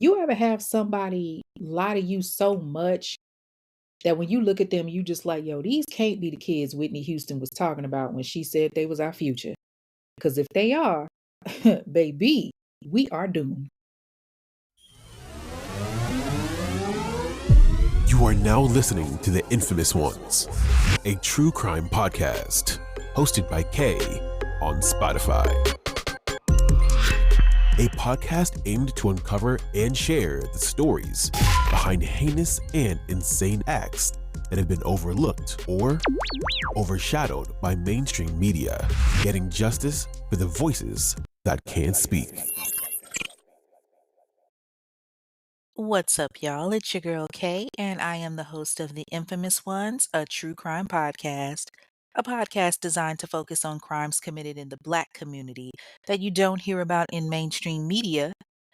You ever have somebody lie to you so much that when you look at them, you just like, yo, these can't be the kids Whitney Houston was talking about when she said they was our future. Because if they are, baby, we are doomed. You are now listening to The Infamous Ones, a true crime podcast hosted by Kay on Spotify. A podcast aimed to uncover and share the stories behind heinous and insane acts that have been overlooked or overshadowed by mainstream media, getting justice for the voices that can't speak. What's up, y'all? It's your girl Kay, and I am the host of The Infamous Ones, a true crime podcast. A podcast designed to focus on crimes committed in the Black community that you don't hear about in mainstream media,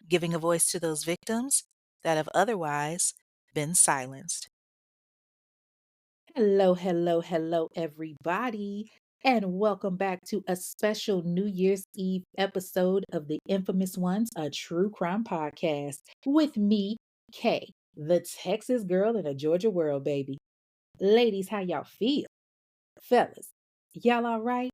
giving a voice to those victims that have otherwise been silenced. Hello, hello, hello, everybody. And welcome back to a special New Year's Eve episode of the Infamous Ones, a true crime podcast with me, Kay, the Texas girl in a Georgia world, baby. Ladies, how y'all feel? Fellas, y'all all right?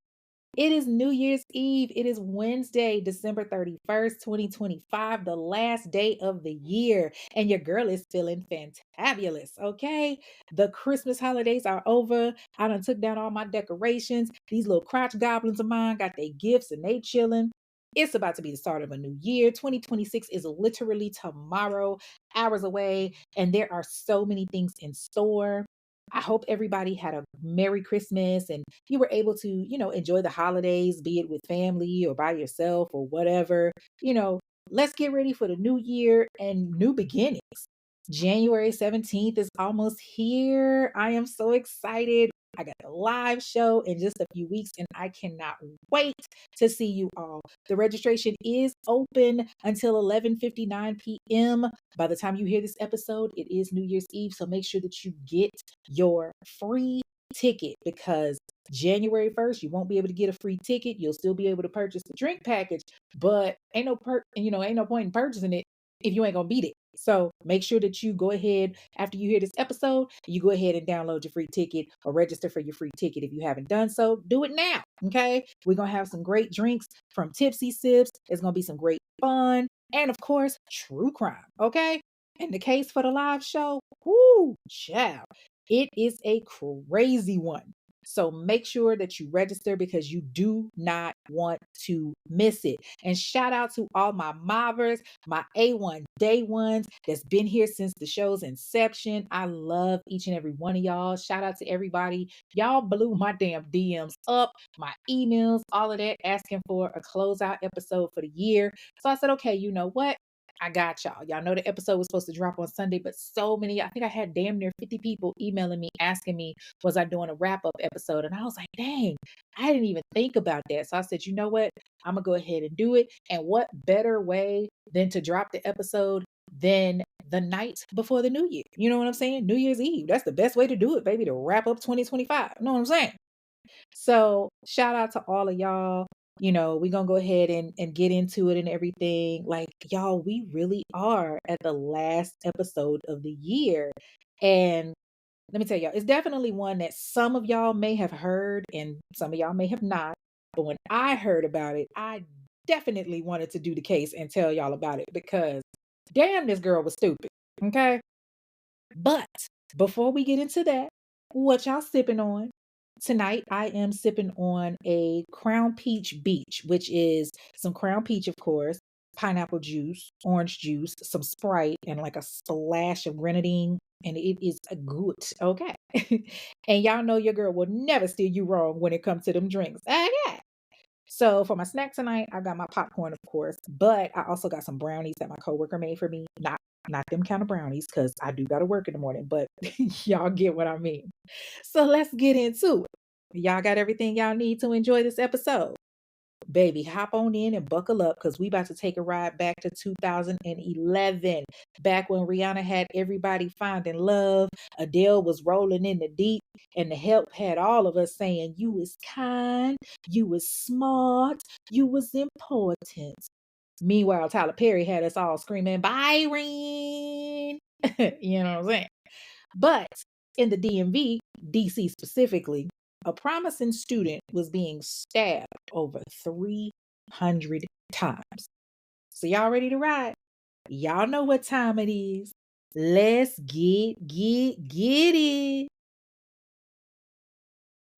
It is New Year's Eve. It is Wednesday, December 31st, 2025, the last day of the year. And your girl is feeling fantabulous, okay? The Christmas holidays are over. I done took down all my decorations. These little crotch goblins of mine got their gifts and they chilling. It's about to be the start of a new year. 2026 is literally tomorrow, hours away, and there are so many things in store. I hope everybody had a Merry Christmas and you were able to, enjoy the holidays, be it with family or by yourself or whatever. Let's get ready for the new year and new beginnings. January 17th is almost here. I am so excited. I got a live show in just a few weeks and I cannot wait to see you all. The registration is open until 11:59 p.m. By the time you hear this episode, it is New Year's Eve, so make sure that you get your free ticket because January 1st, you won't be able to get a free ticket. You'll still be able to purchase the drink package, but ain't no point in purchasing it if you ain't gonna beat it. So make sure that you go ahead after you hear this episode, you go ahead and download your free ticket or register for your free ticket. If you haven't done so, do it now. Okay. We're gonna have some great drinks from Tipsy Sips. It's gonna be some great fun. And of course, true crime. Okay. And the case for the live show, whoo, child. It is a crazy one. So make sure that you register because you do not want to miss it. And shout out to all my mobbers, my A1 day ones that's been here since the show's inception. I love each and every one of y'all. Shout out to everybody. Y'all blew my damn DMs up, my emails, all of that, asking for a closeout episode for the year. So I said, okay, you know what? I got y'all. Y'all know the episode was supposed to drop on Sunday, but so many, I think I had damn near 50 people emailing me asking me, was I doing a wrap up episode? And I was like, dang, I didn't even think about that. So I said, you know what? I'm going to go ahead and do it. And what better way than to drop the episode than the night before the new year? You know what I'm saying? New Year's Eve. That's the best way to do it, baby, to wrap up 2025. You know what I'm saying? So shout out to all of y'all. We're going to go ahead and get into it and everything. Like, y'all, we really are at the last episode of the year. And let me tell y'all, it's definitely one that some of y'all may have heard and some of y'all may have not. But when I heard about it, I definitely wanted to do the case and tell y'all about it because damn, this girl was stupid. Okay. But before we get into that, what y'all sipping on? Tonight, I am sipping on a Crown Peach Beach, which is some Crown Peach, of course, pineapple juice, orange juice, some Sprite, and like a splash of grenadine. And it is a good, okay? And y'all know your girl will never steer you wrong when it comes to them drinks. Okay. So for my snack tonight, I got my popcorn, of course, but I also got some brownies that my coworker made for me. Not them kind of brownies, because I do gotta work in the morning, but y'all get what I mean. So let's get into it. Y'all got everything y'all need to enjoy this episode. Baby, hop on in and buckle up because we about to take a ride back to 2011. Back when Rihanna had everybody finding love, Adele was rolling in the deep, and the help had all of us saying, you was kind, you was smart, you was important. Meanwhile, Tyler Perry had us all screaming, Byron. You know what I'm saying? But in the DMV, DC specifically, a promising student was being stabbed over 300 times. So y'all ready to ride? Y'all know what time it is. Let's get it.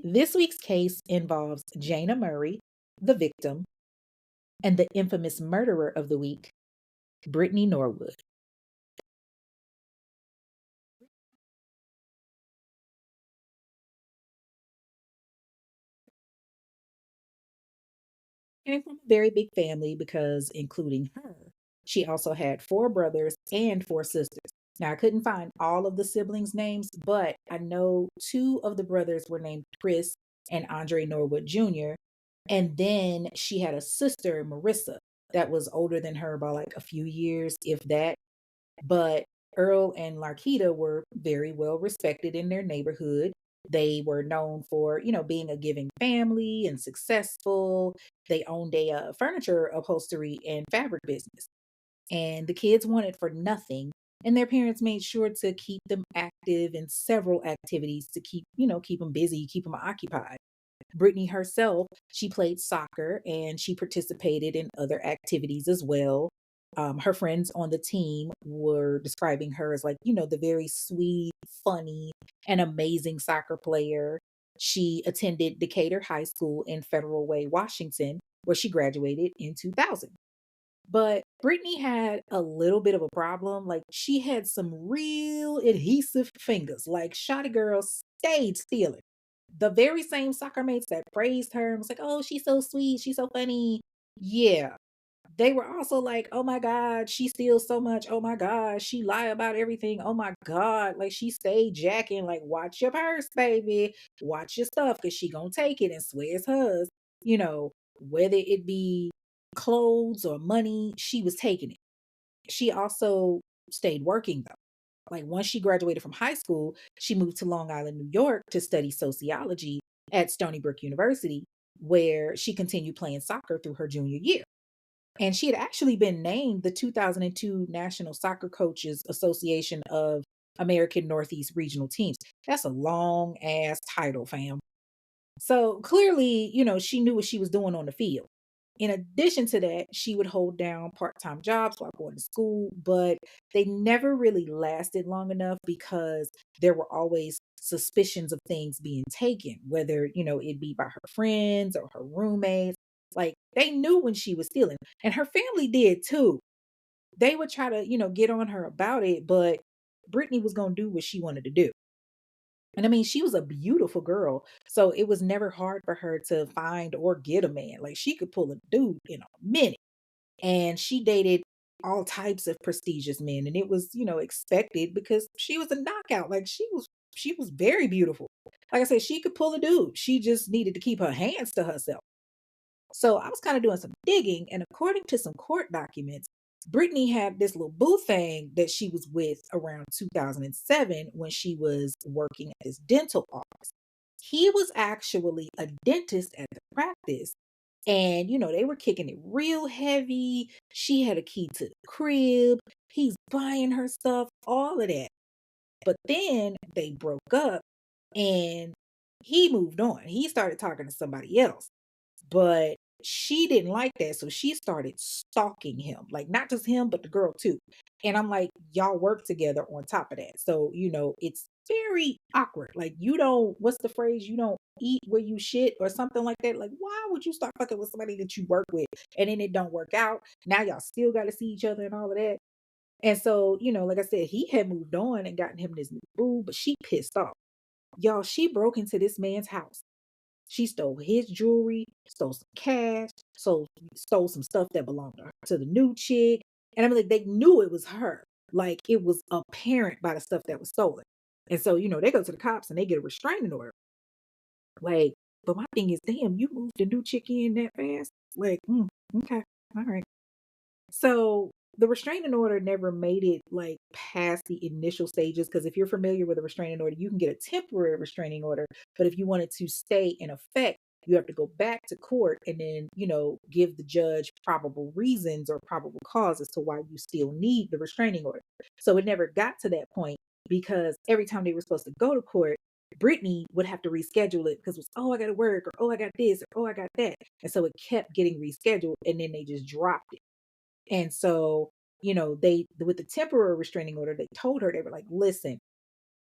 This week's case involves Jana Murray, the victim, and the infamous murderer of the week, Brittany Norwood. Came from a very big family because, including her, she also had four brothers and four sisters. Now, I couldn't find all of the siblings' names, but I know two of the brothers were named Chris and Andre Norwood Jr. And then she had a sister, Marissa, that was older than her by like a few years, if that. But Earl and Larkita were very well respected in their neighborhood. They were known for, being a giving family and successful. They owned a furniture upholstery and fabric business. And the kids wanted for nothing. And their parents made sure to keep them active in several activities to keep them busy, keep them occupied. Brittany herself, she played soccer and she participated in other activities as well. Her friends on the team were describing her as like, the very sweet, funny, and amazing soccer player. She attended Decatur High School in Federal Way, Washington, where she graduated in 2000. But Brittany had a little bit of a problem. Like she had some real adhesive fingers. Like Shotty Girl stayed stealing. The very same soccer mates that praised her and was like, oh, she's so sweet, she's so funny. Yeah. They were also like, oh my God, she steals so much. Oh my God, she lie about everything. Oh my God, like she stayed jacking. Like, watch your purse, baby. Watch your stuff, because she gonna take it and swear it's hers. Whether it be clothes or money, she was taking it. She also stayed working though. Like once she graduated from high school, she moved to Long Island, New York to study sociology at Stony Brook University, where she continued playing soccer through her junior year. And she had actually been named the 2002 National Soccer Coaches Association of American Northeast Regional Teams. That's a long ass title, fam. So clearly, she knew what she was doing on the field. In addition to that, she would hold down part time jobs while going to school, but they never really lasted long enough because there were always suspicions of things being taken, whether, it be by her friends or her roommates. Like they knew when she was stealing, and her family did too. They would try to, get on her about it, but Brittany was going to do what she wanted to do. And I mean, she was a beautiful girl. So it was never hard for her to find or get a man. Like she could pull a dude in a minute. And she dated all types of prestigious men. And it was, expected because she was a knockout. Like she was very beautiful. Like I said, she could pull a dude. She just needed to keep her hands to herself. So I was kind of doing some digging, and according to some court documents, Brittany had this little boo thing that she was with around 2007 when she was working at this dental office. He was actually a dentist at the practice, and they were kicking it real heavy. She had a key to the crib. He's buying her stuff, all of that. But then they broke up and he moved on. He started talking to somebody else. But she didn't like that. So she started stalking him. Like not just him, but the girl too. And I'm like, y'all work together on top of that. So, it's very awkward. Like you don't, what's the phrase? You don't eat where you shit or something like that. Like, why would you start fucking with somebody that you work with and then it don't work out? Now y'all still got to see each other and all of that. And so, like I said, he had moved on and gotten him this new boo, but she pissed off. Y'all, she broke into this man's house. She stole his jewelry, stole some cash, stole some stuff that belonged to the new chick. And I mean, like, they knew it was her. Like, it was apparent by the stuff that was stolen. And so, they go to the cops and they get a restraining order. Like, but my thing is, damn, you moved the new chick in that fast? Like, okay, all right. So the restraining order never made it like past the initial stages, because if you're familiar with a restraining order, you can get a temporary restraining order, but if you want it to stay in effect, you have to go back to court and then, give the judge probable reasons or probable cause as to why you still need the restraining order. So it never got to that point because every time they were supposed to go to court, Brittany would have to reschedule it because it was, oh, I got to work, or oh, I got this, or oh, I got that. And so it kept getting rescheduled and then they just dropped it. And so, they, with the temporary restraining order, they told her, they were like, listen,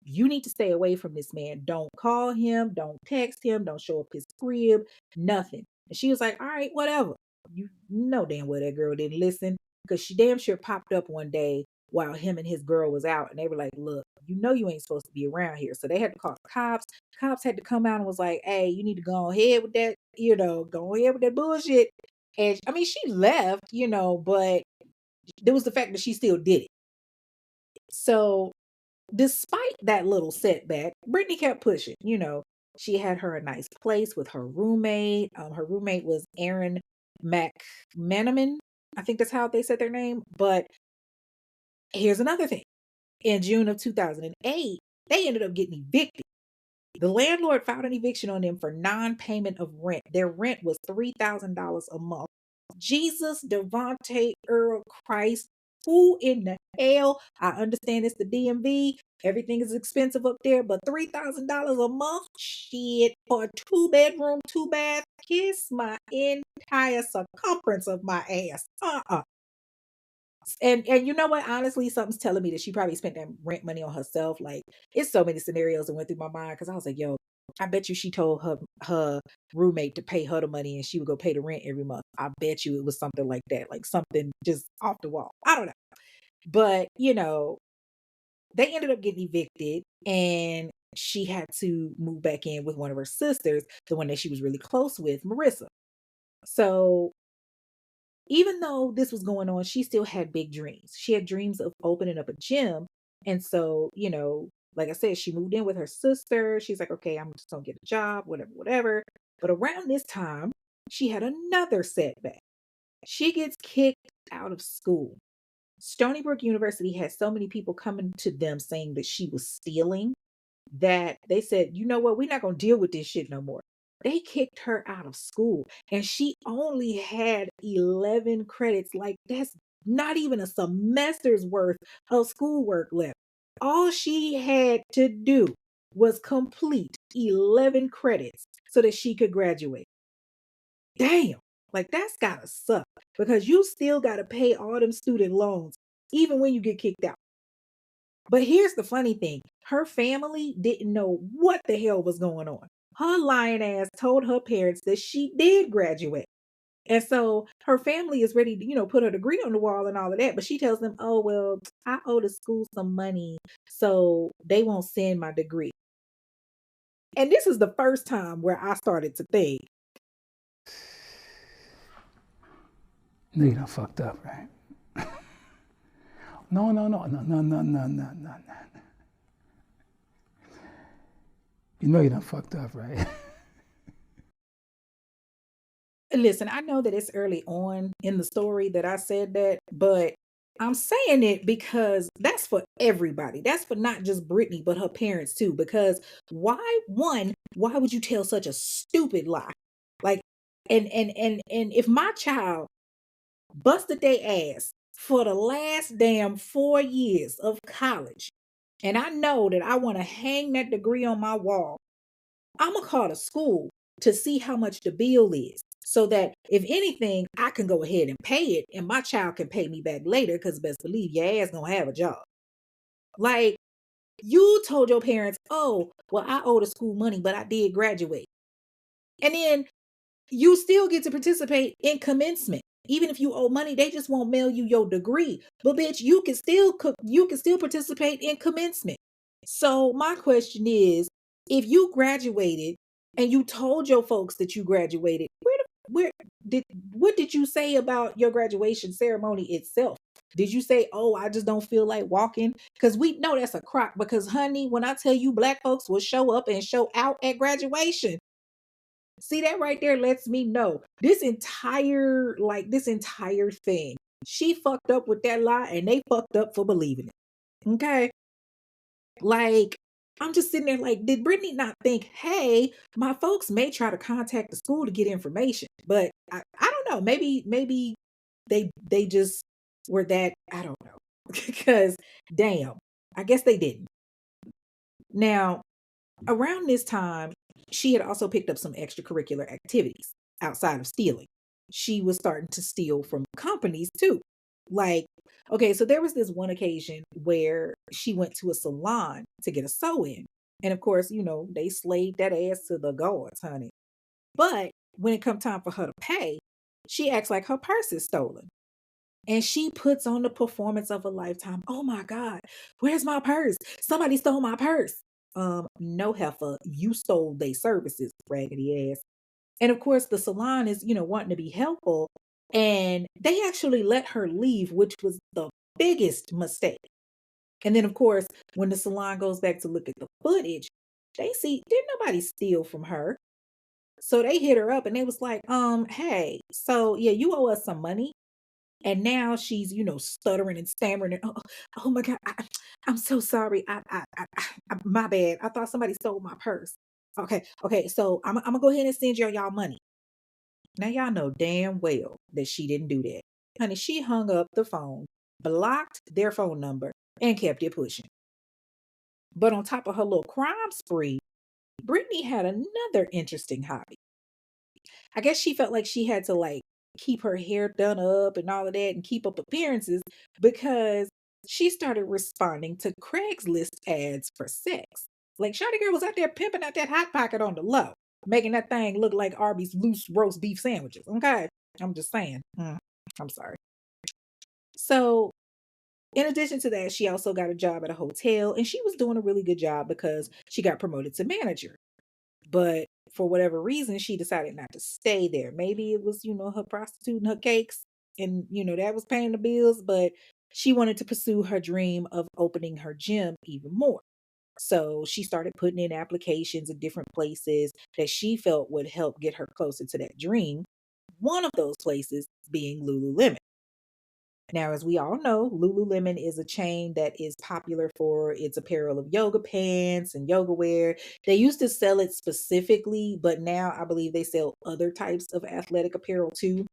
you need to stay away from this man. Don't call him, don't text him, don't show up his crib, nothing. And she was like, all right, whatever. You know damn well that girl didn't listen because she damn sure popped up one day while him and his girl was out and they were like, look, you ain't supposed to be around here. So they had to call the cops. Cops had to come out and was like, hey, you need to go ahead with that, go ahead with that bullshit. And I mean, she left, but there was the fact that she still did it. So despite that little setback, Brittany kept pushing. She had her a nice place with her roommate. Her roommate was Aaron McManaman. I think that's how they said their name. But here's another thing. In June of 2008, they ended up getting evicted. The landlord filed an eviction on them for non-payment of rent. Their rent was $3,000 a month. Jesus, Devontae, Earl, Christ, who in the hell? I understand it's the DMV. Everything is expensive up there, but $3,000 a month? Shit. For a 2-bedroom, 2-bath? Kiss my entire circumference of my ass. And you know what? Honestly, something's telling me that she probably spent that rent money on herself. Like, it's so many scenarios that went through my mind because I was like, yo, I bet you she told her roommate to pay her the money and she would go pay the rent every month. I bet you it was something like that, like something just off the wall. I don't know. But, they ended up getting evicted and she had to move back in with one of her sisters, the one that she was really close with, Marissa. So even though this was going on, she still had big dreams. She had dreams of opening up a gym. And so, like I said, she moved in with her sister. She's like, okay, I'm just gonna get a job, whatever, whatever. But around this time, she had another setback. She gets kicked out of school. Stony Brook University had so many people coming to them saying that she was stealing that they said, you know what, we're not going to deal with this shit no more. They kicked her out of school and she only had 11 credits. Like, that's not even a semester's worth of schoolwork left. All she had to do was complete 11 credits so that she could graduate. Damn, like that's gotta suck because you still gotta pay all them student loans even when you get kicked out. But here's the funny thing. Her family didn't know what the hell was going on. Her lying ass told her parents that she did graduate. And so her family is ready to, put her degree on the wall and all of that. But she tells them, oh, well, I owe the school some money, so they won't send my degree. And this is the first time where I started to think, you done fucked up, right? No. You know you done fucked up, right? listen, I know that it's early on in the story that I said that, but I'm saying it because that's for everybody. That's for not just Brittany, but her parents too. Because why would you tell such a stupid lie? Like, and if my child busted their ass for the last damn 4 years of college, and I know that I want to hang that degree on my wall, I'm going to call the school to see how much the bill is so that if anything, I can go ahead and pay it and my child can pay me back later because best believe your ass going to have a job. Like, you told your parents, oh, well, I owe the school money, but I did graduate. And then you still get to participate in commencement. Even if you owe money, they just won't mail you your degree. But bitch, you can still participate in commencement. So my question is, if you graduated and you told your folks that you graduated, what did you say about your graduation ceremony itself? Did you say, oh, I just don't feel like walking? Because we know that's a crock. Because honey, when I tell you black folks will show up and show out at graduation, see, that right there lets me know this entire thing. She fucked up with that lie and they fucked up for believing it. Okay. Like, I'm just sitting there like, did Brittany not think, hey, my folks may try to contact the school to get information, but I don't know. Maybe they just were that, I don't know. Because damn, I guess they didn't. Now, around this time, she had also picked up some extracurricular activities outside of stealing. She was starting to steal from companies too. Like, okay, so there was this one occasion where she went to a salon to get a sew in. And of course, they slaved that ass to the guards, honey. But when it come time for her to pay, she acts like her purse is stolen. And she puts on the performance of a lifetime. Oh my God, where's my purse? Somebody stole my purse. No, heifer, you stole their services, raggedy ass. And of course, the salon is, wanting to be helpful. And they actually let her leave, which was the biggest mistake. And then, of course, when the salon goes back to look at the footage, they see didn't nobody steal from her. So they hit her up and they was like, hey, so yeah, you owe us some money. And now she's, stuttering and stammering and oh my God, I'm so sorry. My bad. I thought somebody stole my purse. Okay. So I'm gonna go ahead and send y'all money. Now y'all know damn well that she didn't do that. Honey, she hung up the phone, blocked their phone number, and kept it pushing. But on top of her little crime spree, Brittany had another interesting hobby. I guess she felt like she had to keep her hair done up and all of that and keep up appearances because she started responding to Craigslist ads for sex. Like Shawty Girl was out there pimping out that hot pocket on the low, making that thing look like Arby's loose roast beef sandwiches. Okay. I'm just saying. I'm sorry. So in addition to that, she also got a job at a hotel and she was doing a really good job because she got promoted to manager. But for whatever reason, she decided not to stay there. Maybe it was, her prostituting her cakes and, that was paying the bills, but she wanted to pursue her dream of opening her gym even more. So she started putting in applications in different places that she felt would help get her closer to that dream. One of those places being Lululemon. Now, as we all know, Lululemon is a chain that is popular for its apparel of yoga pants and yoga wear. They used to sell it specifically, but now I believe they sell other types of athletic apparel too.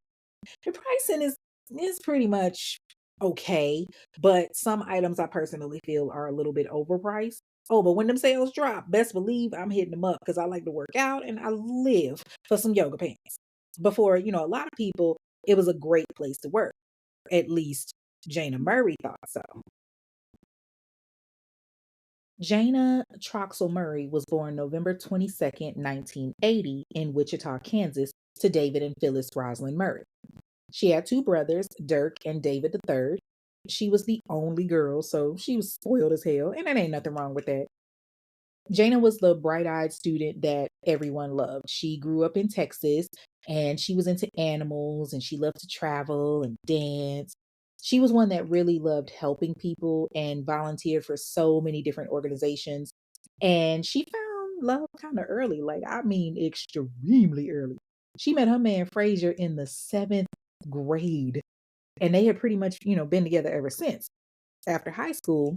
The pricing is pretty much okay, but some items I personally feel are a little bit overpriced. Oh, but when them sales drop, best believe I'm hitting them up because I like to work out and I live for some yoga pants. Before, a lot of people, it was a great place to work. At least Jana Murray thought so. Jana Troxel Murray was born November 22nd, 1980 in Wichita, Kansas to David and Phyllis Roslyn Murray. She had two brothers, Dirk and David III. She was the only girl, so she was spoiled as hell, and there ain't nothing wrong with that. Jana was the bright-eyed student that everyone loved. She grew up in Texas and she was into animals and she loved to travel and dance. She was one that really loved helping people and volunteered for so many different organizations. And she found love kind of early, I mean extremely early. She met her man Frazier in the 7th grade and they had pretty much, been together ever since. After high school,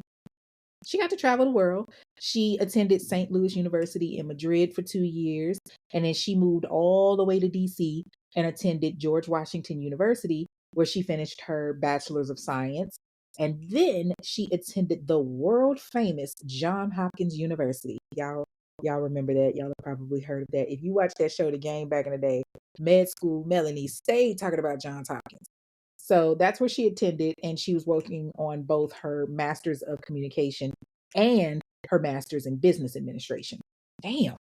she got to travel the world. She attended St. Louis University in Madrid for 2 years, and then she moved all the way to DC and attended George Washington University, where she finished her Bachelor's of Science. And then she attended the world famous John Hopkins University. Y'all remember that? Y'all have probably heard of that. If you watched that show, The Game, back in the day, med school Melanie stayed talking about Johns Hopkins. So that's where she attended, and she was working on both her master's of communication and her master's in business administration. Damn,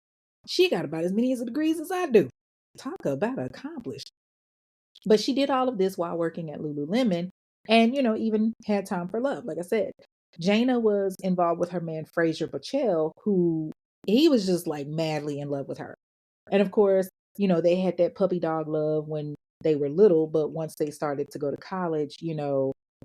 she got about as many degrees as I do. Talk about accomplished. But she did all of this while working at Lululemon and, even had time for love. Like I said, Jana was involved with her man, Fraser Bachel, who he was just madly in love with her. And of course, they had that puppy dog love when they were little, but once they started to go to college,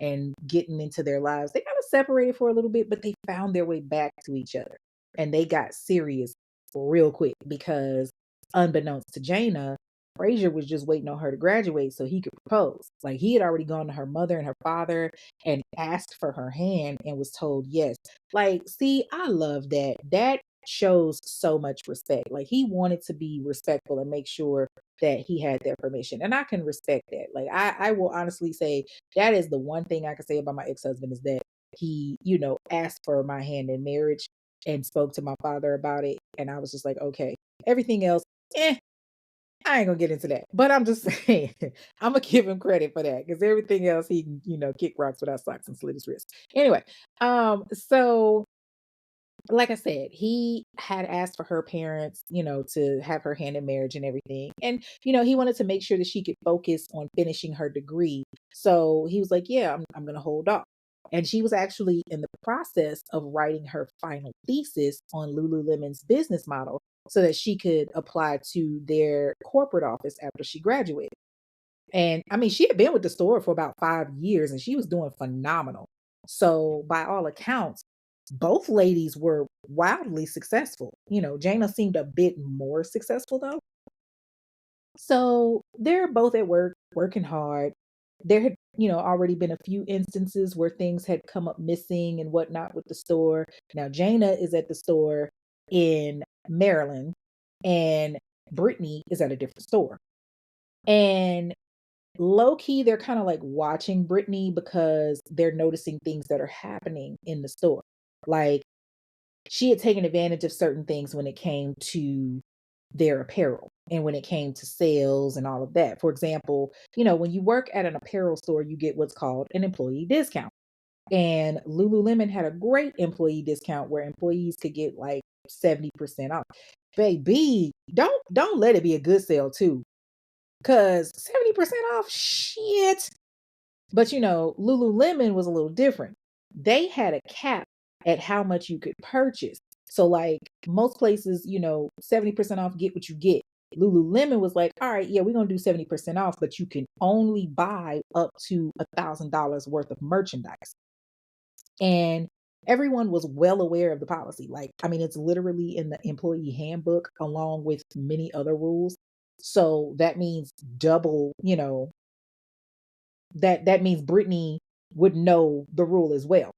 and getting into their lives, they kind of separated for a little bit, but they found their way back to each other. And they got serious real quick because unbeknownst to Jana, Frazier was just waiting on her to graduate so he could propose. Like he had already gone to her mother and her father and asked for her hand and was told yes. Like, see, I love that. That shows so much respect. Like he wanted to be respectful and make sure that he had their permission. And I can respect that. Like I will honestly say that is the one thing I can say about my ex-husband is that he, asked for my hand in marriage and spoke to my father about it. And I was just like, okay. Everything else, I ain't gonna get into that. But I'm just saying, I'm gonna give him credit for that because everything else he, kick rocks without socks and slit his wrist. Anyway, so like I said, he had asked for her parents, to have her hand in marriage and everything. And, he wanted to make sure that she could focus on finishing her degree. So he was like, yeah, I'm going to hold off. And she was actually in the process of writing her final thesis on Lululemon's business model so that she could apply to their corporate office after she graduated. And I mean, she had been with the store for about 5 years and she was doing phenomenal. So, by all accounts, both ladies were wildly successful. Jana seemed a bit more successful though. So, they're both at work, working hard. There had, already been a few instances where things had come up missing and whatnot with the store. Now, Jana is at the store in Maryland and Brittany is at a different store. And low key, they're kind of like watching Brittany because they're noticing things that are happening in the store. Like she had taken advantage of certain things when it came to their apparel and when it came to sales and all of that. For example, when you work at an apparel store, you get what's called an employee discount. And Lululemon had a great employee discount where employees could get like 70% off. Baby, don't let it be a good sale too. Cause 70% off, shit. But Lululemon was a little different. They had a cap at how much you could purchase. So like most places, 70% off, get what you get. Lululemon was like, all right, yeah, we're gonna do 70% off, but you can only buy up to $1,000 worth of merchandise. And everyone was well aware of the policy. Like, I mean, it's literally in the employee handbook along with many other rules. So that means double, that means Brittany would know the rule as well.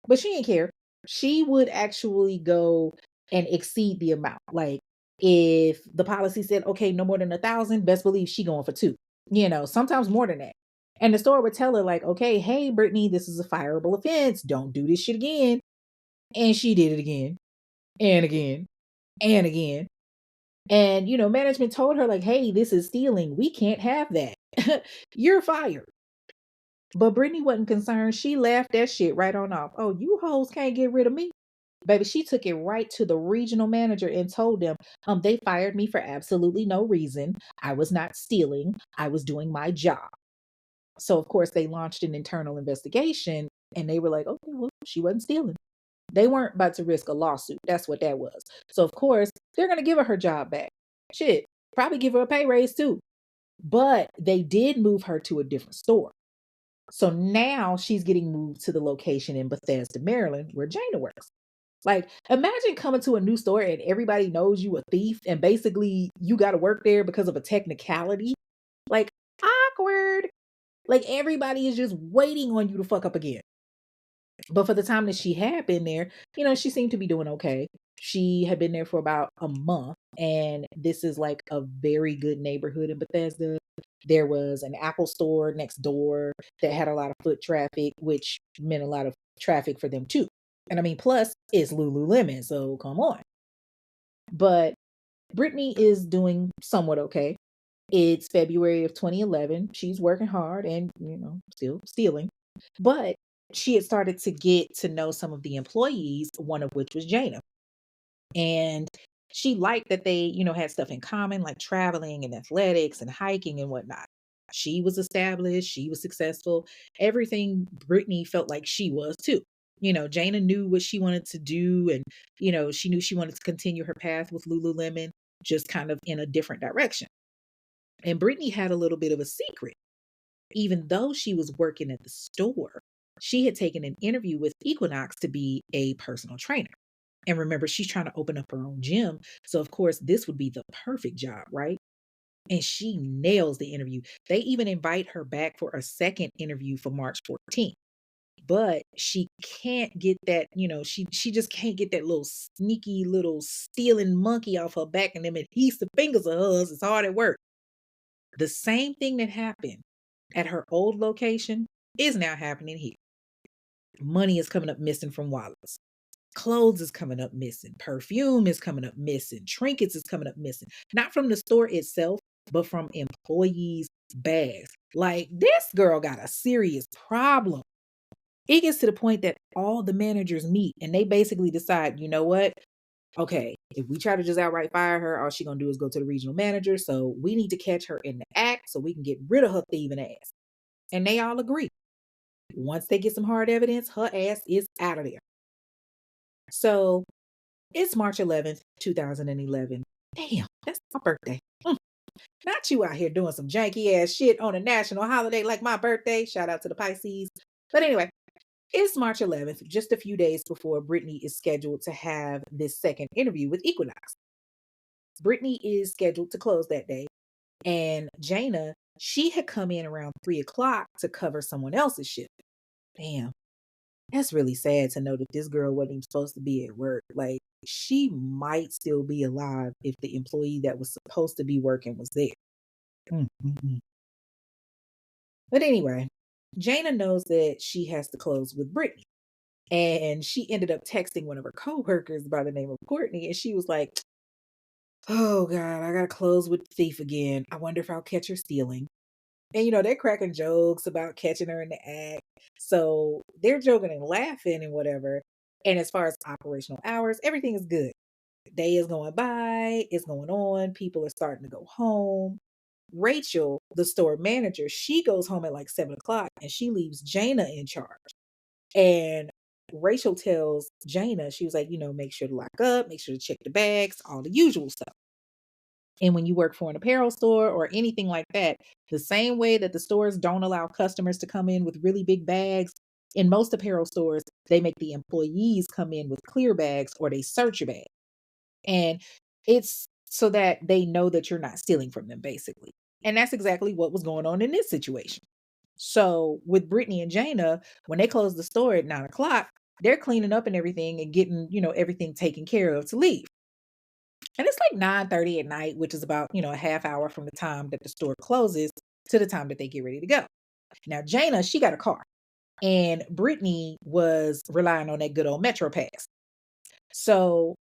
But she didn't care. She would actually go and exceed the amount. Like if the policy said, okay, no more than 1,000, best believe she going for two, sometimes more than that. And the store would tell her like, okay, hey, Brittany, this is a fireable offense. Don't do this shit again. And she did it again and again and again. And, management told her like, hey, this is stealing. We can't have that. You're fired. But Brittany wasn't concerned. She laughed that shit right on off. Oh, you hoes can't get rid of me. Baby, she took it right to the regional manager and told them, they fired me for absolutely no reason. I was not stealing. I was doing my job. So, of course, they launched an internal investigation and they were like, okay, well, she wasn't stealing. They weren't about to risk a lawsuit. That's what that was. So, of course, they're going to give her job back. Shit, probably give her a pay raise too. But they did move her to a different store. So now she's getting moved to the location in Bethesda, Maryland, where Jana works. Like, imagine coming to a new store and everybody knows you a thief and basically you got to work there because of a technicality. Like, awkward. Like, everybody is just waiting on you to fuck up again. But for the time that she had been there, she seemed to be doing okay. She had been there for about a month, and this is like a very good neighborhood in Bethesda. There was an Apple store next door that had a lot of foot traffic, which meant a lot of traffic for them too. And I mean, plus it's Lululemon, so come on. But Brittany is doing somewhat okay. It's February of 2011. She's working hard and, still stealing. But she had started to get to know some of the employees, one of which was Jana. And she liked that they, had stuff in common, like traveling and athletics and hiking and whatnot. She was established, she was successful. Everything Brittany felt like she was too. Jana knew what she wanted to do, and, she knew she wanted to continue her path with Lululemon, just kind of in a different direction. And Brittany had a little bit of a secret. Even though she was working at the store, she had taken an interview with Equinox to be a personal trainer. And remember, she's trying to open up her own gym. So, of course, this would be the perfect job, right? and she nails the interview. They even invite her back for a second interview for March 14th. But she can't get that, she just can't get that little sneaky little stealing monkey off her back, and them adhesive fingers of hers is hard at work. The same thing that happened at her old location is now happening here. Money is coming up missing from wallets. Clothes is coming up missing. Perfume is coming up missing. Trinkets is coming up missing. Not from the store itself, but from employees' bags. Like, this girl got a serious problem. It gets to the point that all the managers meet and they basically decide, you know what? Okay, if we try to just outright fire her, all she's going to do is go to the regional manager. So we need to catch her in the act so we can get rid of her thieving ass. And they all agree. Once they get some hard evidence, her ass is out of there. So it's March 11th, 2011. Damn, that's my birthday. Not you out here doing some janky ass shit on a national holiday like my birthday. Shout out to the Pisces. But anyway, it's March 11th, just a few days before Brittany is scheduled to have this second interview with Equinox. Brittany is scheduled to close that day, and Jana, she had come in around 3 o'clock to cover someone else's shift. Damn, that's really sad to know that this girl wasn't even supposed to be at work. Like, she might still be alive if the employee that was supposed to be working was there. Mm-mm-mm. But anyway, Jana knows that she has to close with Brittany. And she ended up texting one of her coworkers by the name of Courtney. And she was like, oh God, I got to close with the thief again. I wonder if I'll catch her stealing. And, they're cracking jokes about catching her in the act. So they're joking and laughing and whatever. And as far as operational hours, everything is good. The day is going by, it's going on. People are starting to go home. Rachel, the store manager, she goes home at like 7 o'clock and she leaves Jana in charge. And Rachel tells Jana, she was like, make sure to lock up, make sure to check the bags, all the usual stuff. And when you work for an apparel store or anything like that, the same way that the stores don't allow customers to come in with really big bags, in most apparel stores, they make the employees come in with clear bags or they search your bag. And it's so that they know that you're not stealing from them, basically. And that's exactly what was going on in this situation. So with Brittany and Jana, when they close the store at 9 o'clock, they're cleaning up and everything and getting, everything taken care of to leave. And it's like 9:30 at night, which is about, a half hour from the time that the store closes to the time that they get ready to go. Now, Jana, she got a car. And Brittany was relying on that good old Metro Pass. So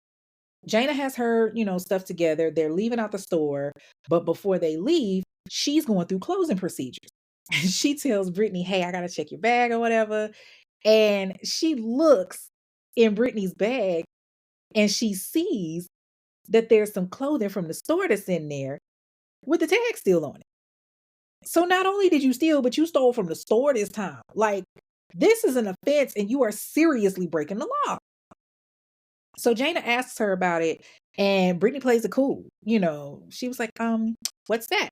Jana has her, stuff together. They're leaving out the store. But before they leave, she's going through closing procedures. She tells Brittany, hey, I got to check your bag or whatever. And she looks in Brittany's bag and she sees that there's some clothing from the store that's in there with the tag still on it. So not only did you steal, but you stole from the store this time. Like, this is an offense and you are seriously breaking the law. So Jana asks her about it and Brittany plays it cool. She was like, what's that?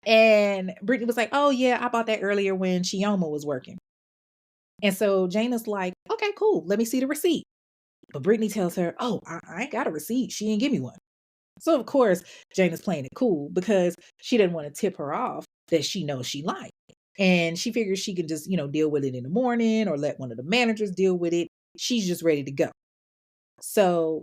And Brittany was like, oh yeah, I bought that earlier when Chioma was working. And so Jana's like, okay, cool. Let me see the receipt. But Brittany tells her, oh, I ain't got a receipt. She didn't give me one. So of course, Jana's playing it cool because she didn't want to tip her off that she knows she lied. And she figures she can just, deal with it in the morning or let one of the managers deal with it. She's just ready to go. So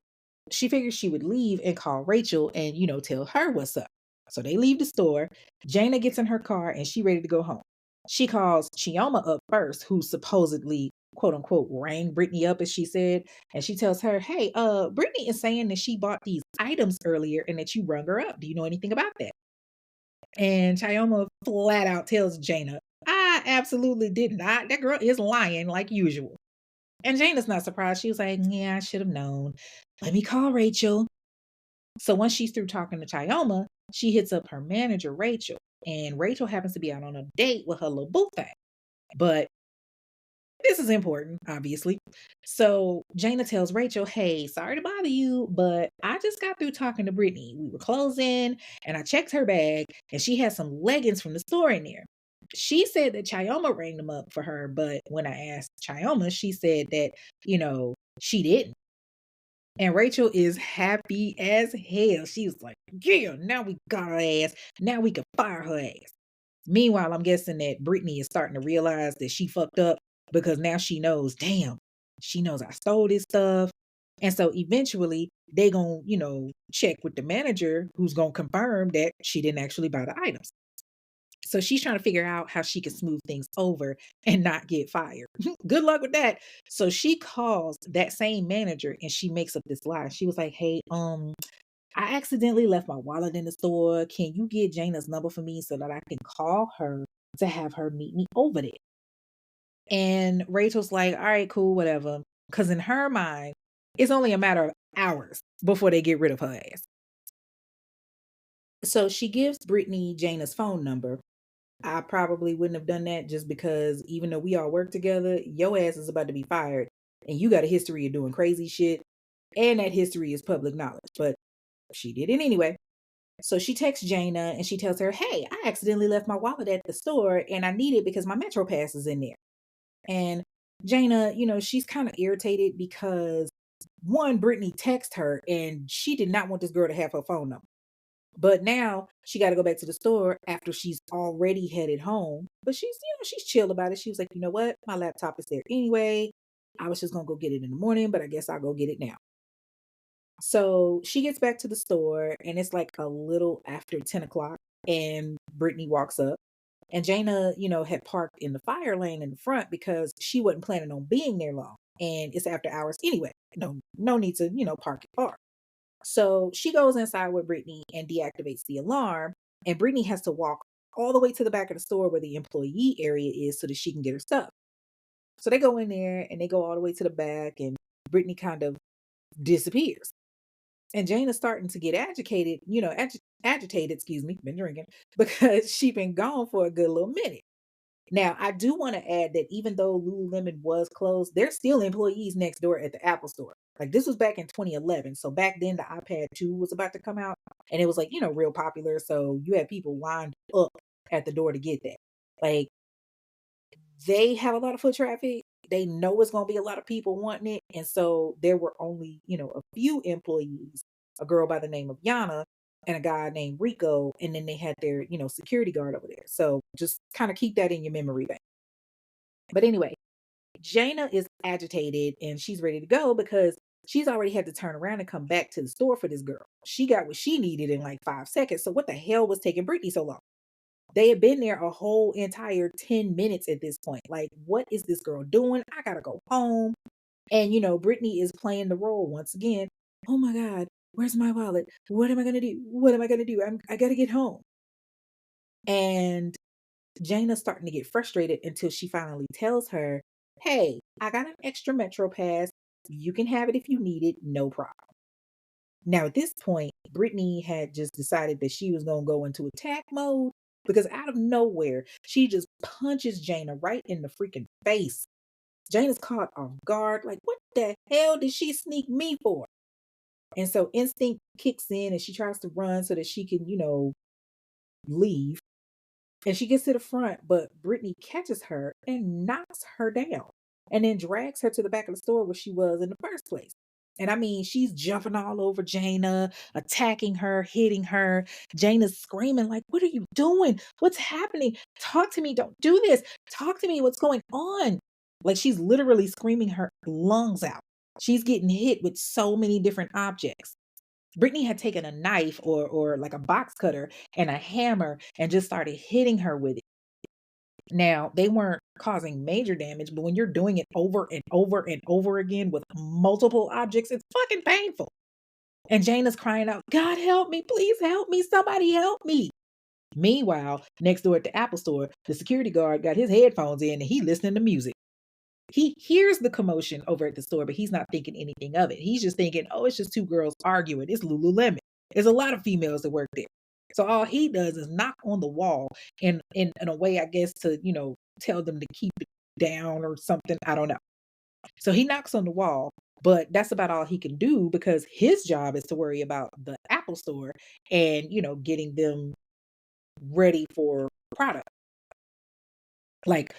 she figures she would leave and call Rachel and, tell her what's up. So they leave the store. Jana gets in her car and she ready to go home. She calls Chioma up first, who supposedly, quote unquote, rang Brittany up, as she said. And she tells her, hey, Brittany is saying that she bought these items earlier and that you rung her up. Do you know anything about that? And Chioma flat out tells Jana, I absolutely did not. That girl is lying like usual. And Jana's not surprised. She was like, yeah, I should have known. Let me call Rachel. So once she's through talking to Chioma, she hits up her manager, Rachel. And Rachel happens to be out on a date with her little boo thing. But this is important, obviously. So Jana tells Rachel, hey, sorry to bother you, but I just got through talking to Brittany. We were closing and I checked her bag and she had some leggings from the store in there. She said that Chioma rang them up for her, but when I asked Chioma, she said that, she didn't. And Rachel is happy as hell. She was like, yeah, now we got her ass. Now we can fire her ass. Meanwhile, I'm guessing that Brittany is starting to realize that she fucked up because now she knows, damn, she knows I stole this stuff. And so eventually they going to, check with the manager who's going to confirm that she didn't actually buy the items. So she's trying to figure out how she can smooth things over and not get fired. Good luck with that. So she calls that same manager and she makes up this lie. She was like, hey, I accidentally left my wallet in the store. Can you get Jana's number for me so that I can call her to have her meet me over there? And Rachel's like, all right, cool, whatever. Because in her mind, it's only a matter of hours before they get rid of her ass. So she gives Brittany Jana's phone number. I probably wouldn't have done that just because even though we all work together, your ass is about to be fired and you got a history of doing crazy shit. And that history is public knowledge. But she did it anyway. So she texts Jana and she tells her, hey, I accidentally left my wallet at the store and I need it because my Metro Pass is in there. And Jana, she's kind of irritated because one, Brittany texted her and she did not want this girl to have her phone number. But now she got to go back to the store after she's already headed home. But she's chill about it. She was like, you know what? My laptop is there anyway. I was just going to go get it in the morning, but I guess I'll go get it now. So she gets back to the store and it's like a little after 10 o'clock and Brittany walks up and Jana, had parked in the fire lane in the front because she wasn't planning on being there long. And it's after hours anyway. No need to, park it far. So she goes inside with Brittany and deactivates the alarm. And Brittany has to walk all the way to the back of the store where the employee area is so that she can get her stuff. So they go in there and they go all the way to the back and Brittany kind of disappears. And Jana's starting to get agitated, agitated, been drinking, because she's been gone for a good little minute. Now, I do want to add that even though Lululemon was closed, there's still employees next door at the Apple store. Like this was back in 2011. So back then the iPad 2 was about to come out and it was like, real popular. So you had people lined up at the door to get that. Like they have a lot of foot traffic. They know it's going to be a lot of people wanting it. And so there were only, a few employees, a girl by the name of Yana and a guy named Rico. And then they had their, security guard over there. So just kind of keep that in your memory bank. But anyway, Jana is agitated and she's ready to go because she's already had to turn around and come back to the store for this girl. She got what she needed in like 5 seconds. So what the hell was taking Brittany so long? They had been there a whole entire 10 minutes at this point. Like, what is this girl doing? I gotta go home. And, Brittany is playing the role once again. Oh my God, where's my wallet? What am I gonna do? What am I gonna do? I gotta get home. And Jana's starting to get frustrated until she finally tells her, hey, I got an extra Metro Pass. You can have it if you need it, no problem. Now, at this point, Brittany had just decided that she was going to go into attack mode because out of nowhere, she just punches Jana right in the freaking face. Jana's caught off guard. Like, what the hell did she sneak me for? And so instinct kicks in and she tries to run so that she can, leave. And she gets to the front, but Brittany catches her and knocks her down and then drags her to the back of the store where she was in the first place. And I mean, she's jumping all over Jana, attacking her, hitting her. Jana's screaming, like, what are you doing? What's happening? Talk to me. Don't do this. Talk to me. What's going on? Like, she's literally screaming her lungs out. She's getting hit with so many different objects. Brittany had taken a knife or like a box cutter and a hammer and just started hitting her with it. Now, they weren't causing major damage, but when you're doing it over and over and over again with multiple objects, it's fucking painful. And Jana's crying out, God help me, please help me, somebody help me. Meanwhile, next door at the Apple store, the security guard got his headphones in and he listening to music. He hears the commotion over at the store, but he's not thinking anything of it. He's just thinking, oh, it's just two girls arguing. It's Lululemon. There's a lot of females that work there. So all he does is knock on the wall in a way, I guess, to, tell them to keep it down or something. I don't know. So he knocks on the wall, but that's about all he can do because his job is to worry about the Apple store and, getting them ready for product. Like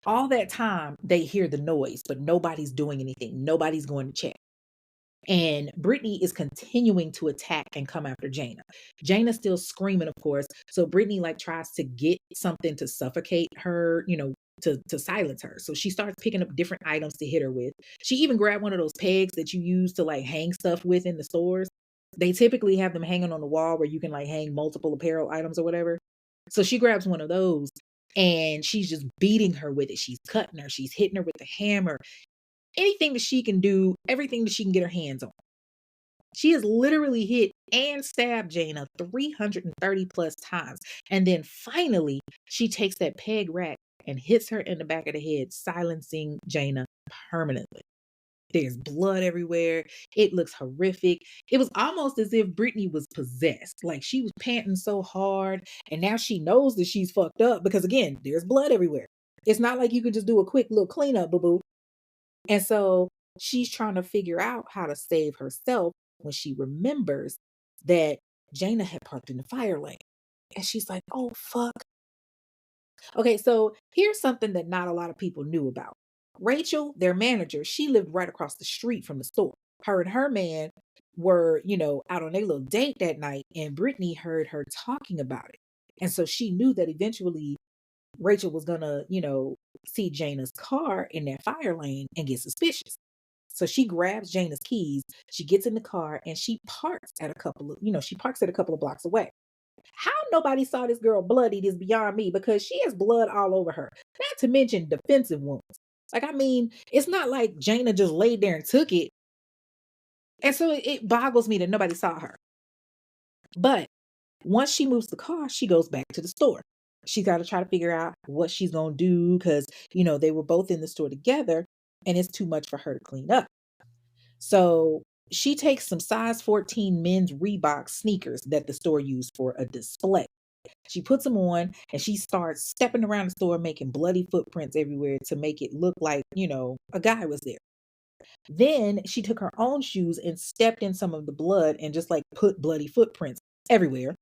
all that time, they hear the noise, but nobody's doing anything. Nobody's going to check. And Brittany is continuing to attack and come after Jaina. Jaina's still screaming, of course. So Brittany like tries to get something to suffocate her, to silence her. So she starts picking up different items to hit her with. She even grabbed one of those pegs that you use to like hang stuff with in the stores. They typically have them hanging on the wall where you can like hang multiple apparel items or whatever. So she grabs one of those and she's just beating her with it. She's cutting her, she's hitting her with the hammer. Anything that she can do, everything that she can get her hands on. She has literally hit and stabbed Jaina 330 plus times. And then finally, she takes that peg rack and hits her in the back of the head, silencing Jaina permanently. There's blood everywhere. It looks horrific. It was almost as if Brittany was possessed. Like she was panting so hard. And now she knows that she's fucked up because, again, there's blood everywhere. It's not like you could just do a quick little cleanup, boo boo. And so she's trying to figure out how to save herself when she remembers that Jaina had parked in the fire lane. And she's like, oh, fuck. Okay, so here's something that not a lot of people knew about. Rachel, their manager, she lived right across the street from the store. Her and her man were, out on their little date that night, and Brittany heard her talking about it. And so she knew that eventually Rachel was gonna, see Jaina's car in that fire lane and get suspicious. So she grabs Jaina's keys, she gets in the car, and she parks at a couple of blocks away. How nobody saw this girl bloodied is beyond me because she has blood all over her. Not to mention defensive wounds. Like, I mean, it's not like Jaina just laid there and took it. And so it boggles me that nobody saw her. But once she moves the car, she goes back to the store. She's got to try to figure out what she's going to do because, they were both in the store together and it's too much for her to clean up. So she takes some size 14 men's Reebok sneakers that the store used for a display. She puts them on and she starts stepping around the store, making bloody footprints everywhere to make it look like, a guy was there. Then she took her own shoes and stepped in some of the blood and just like put bloody footprints everywhere.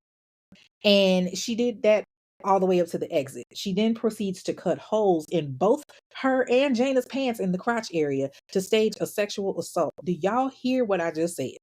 And she did that all the way up to the exit. She then proceeds to cut holes in both her and Jaina's pants in the crotch area to stage a sexual assault. Do y'all hear what I just said?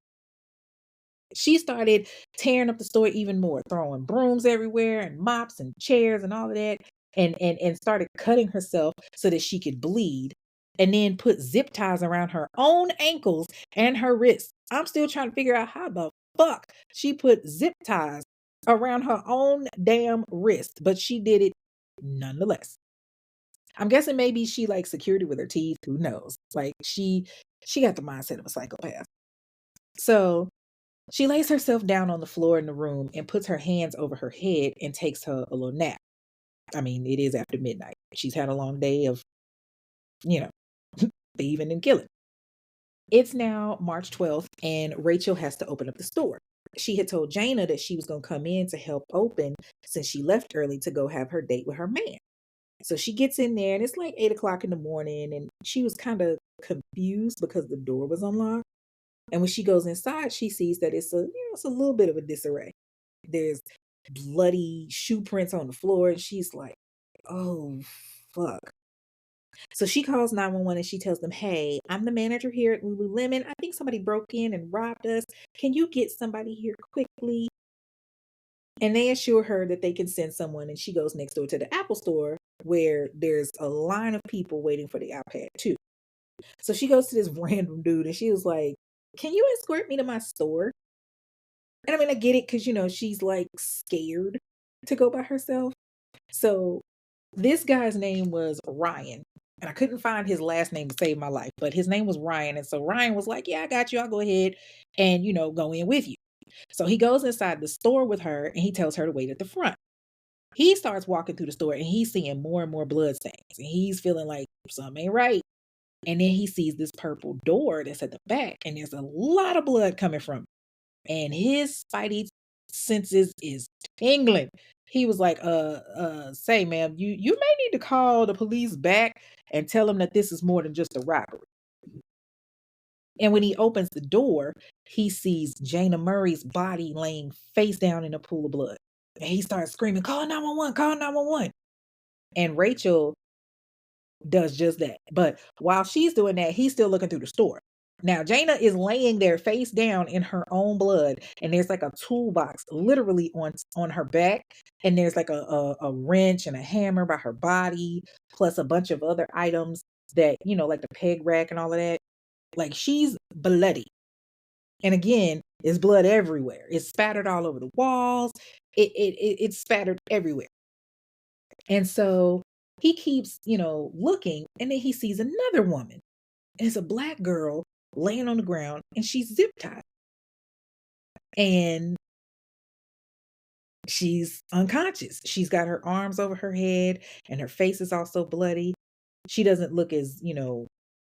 She started tearing up the store even more, throwing brooms everywhere and mops and chairs and all of that, and started cutting herself so that she could bleed, and then put zip ties around her own ankles and her wrists. I'm still trying to figure out how the fuck she put zip ties around her own damn wrist, but she did it nonetheless. I'm guessing maybe she like security with her teeth. Who knows? Like she got the mindset of a psychopath. So she lays herself down on the floor in the room and puts her hands over her head and takes her a little nap. I mean, it is after midnight. She's had a long day of, thieving and killing. It's now March 12th and Rachel has to open up the store. She had told Jaina that she was going to come in to help open since she left early to go have her date with her man. So she gets in there and it's like 8 o'clock in the morning and she was kind of confused because the door was unlocked. And when she goes inside, she sees that it's a little bit of a disarray. There's bloody shoe prints on the floor and she's like, oh, fuck. So she calls 911 and she tells them, hey, I'm the manager here at LuLulemon. I think somebody broke in and robbed us. Can you get somebody here quickly? And they assure her that they can send someone. And she goes next door to the Apple store where there's a line of people waiting for the iPad too. So she goes to this random dude and she was like, can you escort me to my store? And I mean, I get it because, she's like scared to go by herself. So this guy's name was Ryan. And I couldn't find his last name to save my life, but his name was Ryan. And so Ryan was like, yeah, I got you. I'll go ahead and, go in with you. So he goes inside the store with her and he tells her to wait at the front. He starts walking through the store and he's seeing more and more blood stains. And he's feeling like something ain't right. And then he sees this purple door that's at the back and there's a lot of blood coming from it. And his spidey senses is tingling. He was like, say, ma'am, you may need to call the police back and tell them that this is more than just a robbery. And when he opens the door, he sees Jaina Murray's body laying face down in a pool of blood. And he starts screaming, call 911, call 911. And Rachel does just that. But while she's doing that, he's still looking through the store. Now, Jaina is laying there face down in her own blood, and there's like a toolbox literally on her back, and there's like a wrench and a hammer by her body, plus a bunch of other items that, like the peg rack and all of that. Like she's bloody. And again, it's blood everywhere. It's spattered all over the walls. It's spattered everywhere. And so he keeps, looking, and then he sees another woman. And it's a black girl laying on the ground, and she's zip tied. And she's unconscious. She's got her arms over her head, and her face is also bloody. She doesn't look as,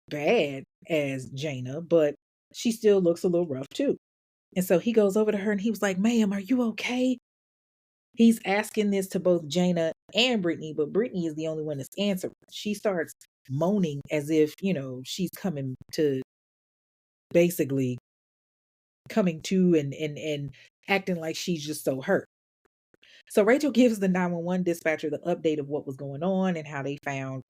bad as Jaina, but she still looks a little rough too. And so he goes over to her and he was like, "Ma'am, are you okay?" He's asking this to both Jaina and Brittany, but Brittany is the only one that's answering. She starts moaning as if, she's coming to, basically coming to, and acting like she's just so hurt. So Rachel gives the 911 dispatcher the update of what was going on and how they found,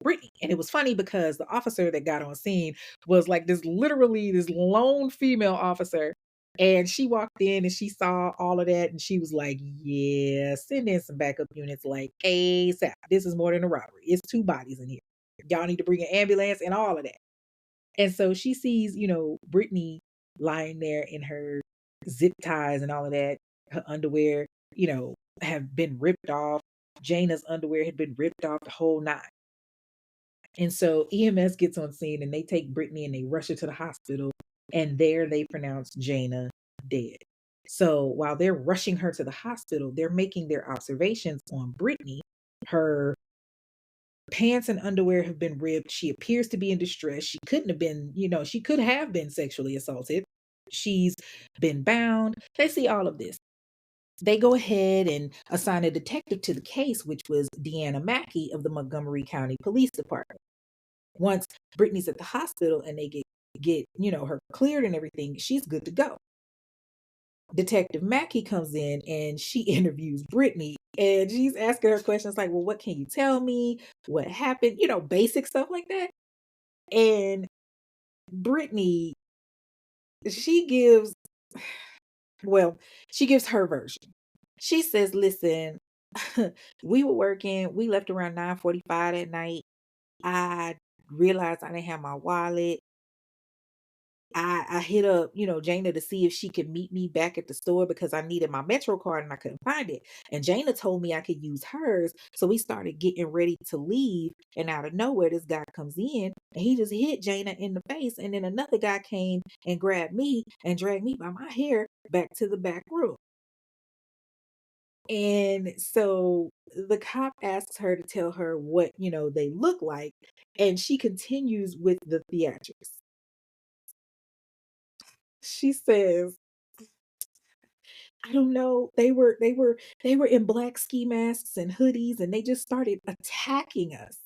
Brittany. And it was funny because the officer that got on scene was like this lone female officer. And she walked in and she saw all of that and she was like, "Yeah, send in some backup units like ASAP. This is more than a robbery. It's 2 bodies in here. Y'all need to bring an ambulance and all of that." And so she sees, Brittany lying there in her zip ties and all of that. Her underwear, have been ripped off. Jaina's underwear had been ripped off, the whole nine. And so EMS gets on scene and they take Brittany and they rush her to the hospital. And there they pronounce Jaina dead. So while they're rushing her to the hospital, they're making their observations on Brittany. Her pants and underwear have been ripped. She appears to be in distress. She couldn't have been, she could have been sexually assaulted. She's been bound. They see all of this. They go ahead and assign a detective to the case, which was Deanna Mackey of the Montgomery County Police Department. Once Brittany's at the hospital and they get her cleared and everything, she's good to go. Detective Mackey comes in and she interviews Brittany and she's asking her questions like, "Well, what can you tell me? What happened?" Basic stuff like that. And Brittany, she gives her version. She says, "Listen, we were working. We left around 9:45 at night. I realized I didn't have my wallet. I hit up, Jaina to see if she could meet me back at the store because I needed my Metro card and I couldn't find it. And Jaina told me I could use hers. So we started getting ready to leave. And out of nowhere, this guy comes in and he just hit Jaina in the face. And then another guy came and grabbed me and dragged me by my hair back to the back room." And so the cop asks her to tell her what, they look like. And she continues with the theatrics. She says, "I don't know. They were in black ski masks and hoodies and they just started attacking us.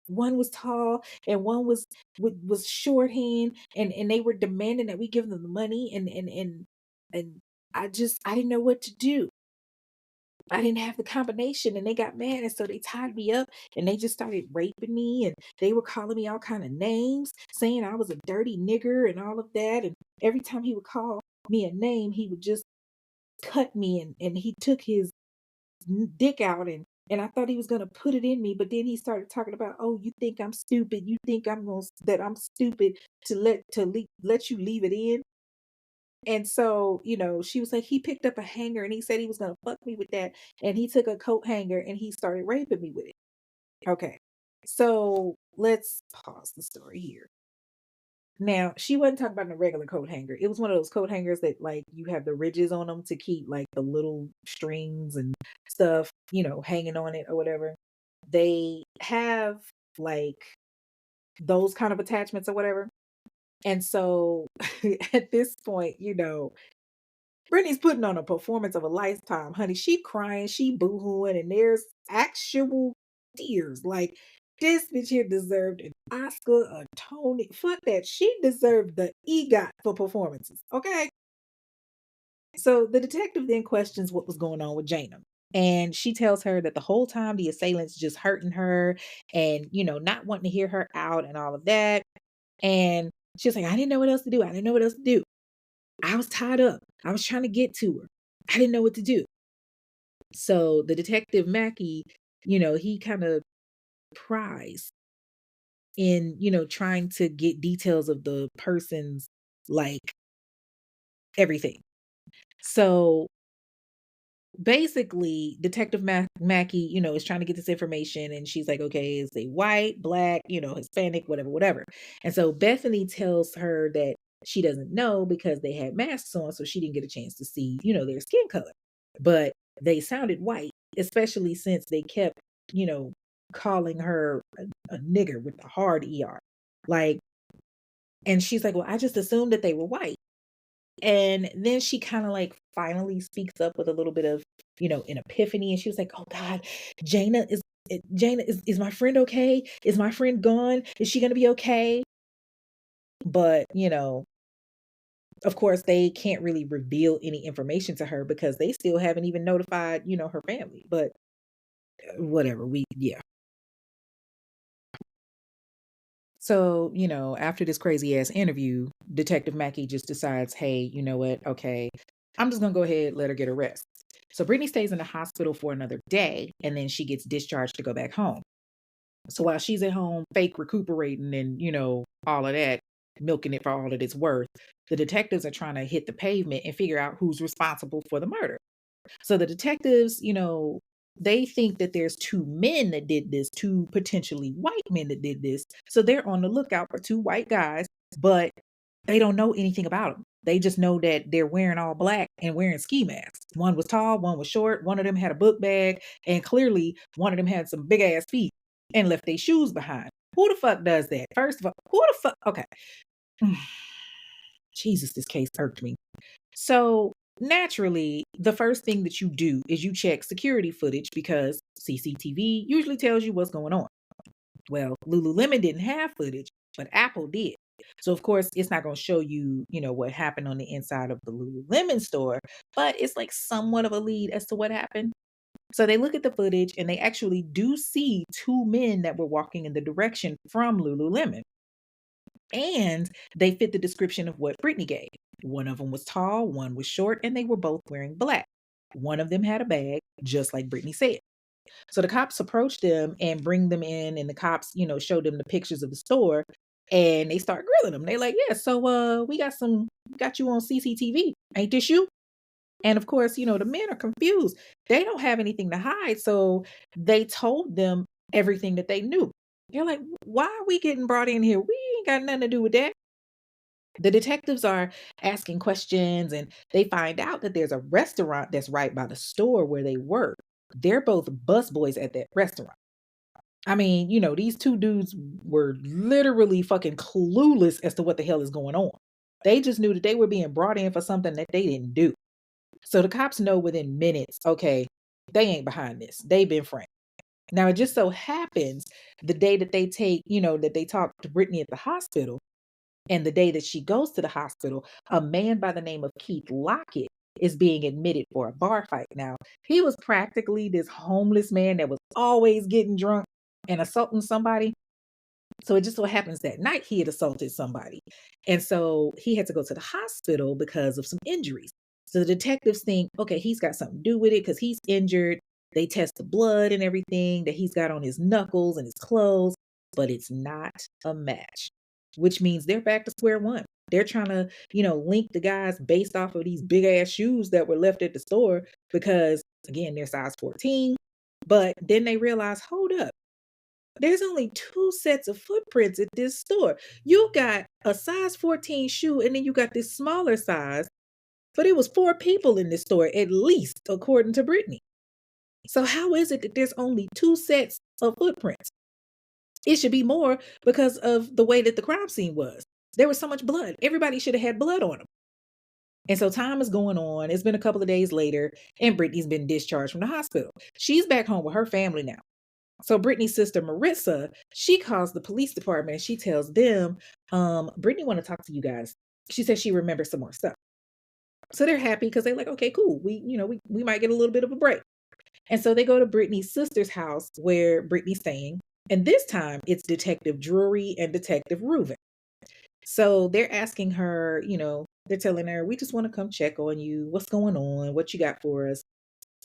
One was tall and one was shorthand and they were demanding that we give them the money and I didn't know what to do. I didn't have the combination and they got mad and so they tied me up and they just started raping me and they were calling me all kind of names, saying I was a dirty nigger and all of that. And every time he would call me a name, he would just cut me and he took his dick out and I thought he was gonna put it in me, but then he started talking about, "Oh, you think I'm stupid? You think that I'm stupid to let you leave it in?" And so, she was like, "He picked up a hanger and he said he was gonna fuck me with that, and he took a coat hanger and he started raping me with it." Okay, so let's pause the story here. Now, she wasn't talking about a regular coat hanger. It was one of those coat hangers that like you have the ridges on them to keep like the little strings and stuff, hanging on it or whatever. They have like those kind of attachments or whatever. And so at this point, Brittany's putting on a performance of a lifetime, honey. She crying, she boo-hooing, and there's actual tears. Like, this bitch here deserved an Oscar, a Tony. Fuck that. She deserved the EGOT for performances, okay? So the detective then questions what was going on with Jaina. And she tells her that the whole time the assailants just hurting her and, not wanting to hear her out and all of that. And She was like, I didn't know what else to do. I didn't know what else to do. I was tied up. I was trying to get to her. I didn't know what to do. So the detective Mackey, he kind of pries in, trying to get details of the person's, like, everything. So basically, Detective Mackey, is trying to get this information, and she's like, okay, is they white, black, Hispanic, whatever. And so Bethany tells her that she doesn't know because they had masks on, so she didn't get a chance to see, their skin color. But they sounded white, especially since they kept, you know, calling her a nigger with the hard ER. Like, and she's like, well, I just assumed that they were white. And then she kind of like finally speaks up with a little bit of, an epiphany. And she was like, oh God, Jana is is my friend okay? Is my friend gone? Is she gonna be okay? But, of course, they can't really reveal any information to her because they still haven't even notified, her family. But whatever, yeah. So, after this crazy ass interview, Detective Mackey just decides, hey, you know what? Okay, I'm just going to go ahead, let her get arrested. So Brittany stays in the hospital for another day, and then she gets discharged to go back home. So while she's at home, fake recuperating and, all of that, milking it for all that it's worth, the detectives are trying to hit the pavement and figure out who's responsible for the murder. So the detectives, they think that there's two men that did this, two potentially white men that did this. So they're on the lookout for two white guys, but they don't know anything about them. They just know that they're wearing all black and wearing ski masks. One was tall, one was short. One of them had a book bag, and clearly one of them had some big ass feet and left their shoes behind. Who the fuck does that? First of all, who the fuck? Okay. Jesus, this case irked me. So naturally, the first thing that you do is you check security footage because CCTV usually tells you what's going on. Well, Lululemon didn't have footage, but Apple did. So of course, it's not going to show you, what happened on the inside of the Lululemon store, but it's like somewhat of a lead as to what happened. So they look at the footage and they actually do see two men that were walking in the direction from Lululemon. And they fit the description of what Brittany gave. One of them was tall, one was short, and they were both wearing black. One of them had a bag, just like Brittany said. So the cops approached them and bring them in, and the cops, showed them the pictures of the store, and they start grilling them. They like, yeah, so we got you on CCTV. Ain't this you? And of course, the men are confused. They don't have anything to hide, so they told them everything that they knew. They're like, why are we getting brought in here? We ain't got nothing to do with that. The detectives are asking questions and they find out that there's a restaurant that's right by the store where they work. They're both busboys at that restaurant. I mean, these two dudes were literally fucking clueless as to what the hell is going on. They just knew that they were being brought in for something that they didn't do. So the cops know within minutes, okay, they ain't behind this. They've been framed. Now, it just so happens the day that they that they talk to Brittany at the hospital, and the day that she goes to the hospital, a man by the name of Keith Lockett is being admitted for a bar fight. Now, he was practically this homeless man that was always getting drunk and assaulting somebody. So it just so happens that night he had assaulted somebody. And so he had to go to the hospital because of some injuries. So the detectives think, okay, he's got something to do with it because he's injured. They test the blood and everything that he's got on his knuckles and his clothes, but it's not a match, which means they're back to square one. They're trying to, link the guys based off of these big ass shoes that were left at the store because, again, they're size 14. But then they realize, hold up, there's only two sets of footprints at this store. You got a size 14 shoe and then you got this smaller size, but it was four people in this store, at least, according to Brittany. So how is it that there's only two sets of footprints? It should be more because of the way that the crime scene was. There was so much blood. Everybody should have had blood on them. And so time is going on. It's been a couple of days later, and Brittany's been discharged from the hospital. She's back home with her family now. So Brittany's sister, Marissa, she calls the police department and she tells them, Brittany want to talk to you guys. She says she remembers some more stuff. So they're happy because they're like, okay, cool. We might get a little bit of a break. And so they go to Brittany's sister's house where Brittany's staying. And this time it's Detective Drury and Detective Reuven. So they're asking her, they're telling her, we just want to come check on you. What's going on? What you got for us?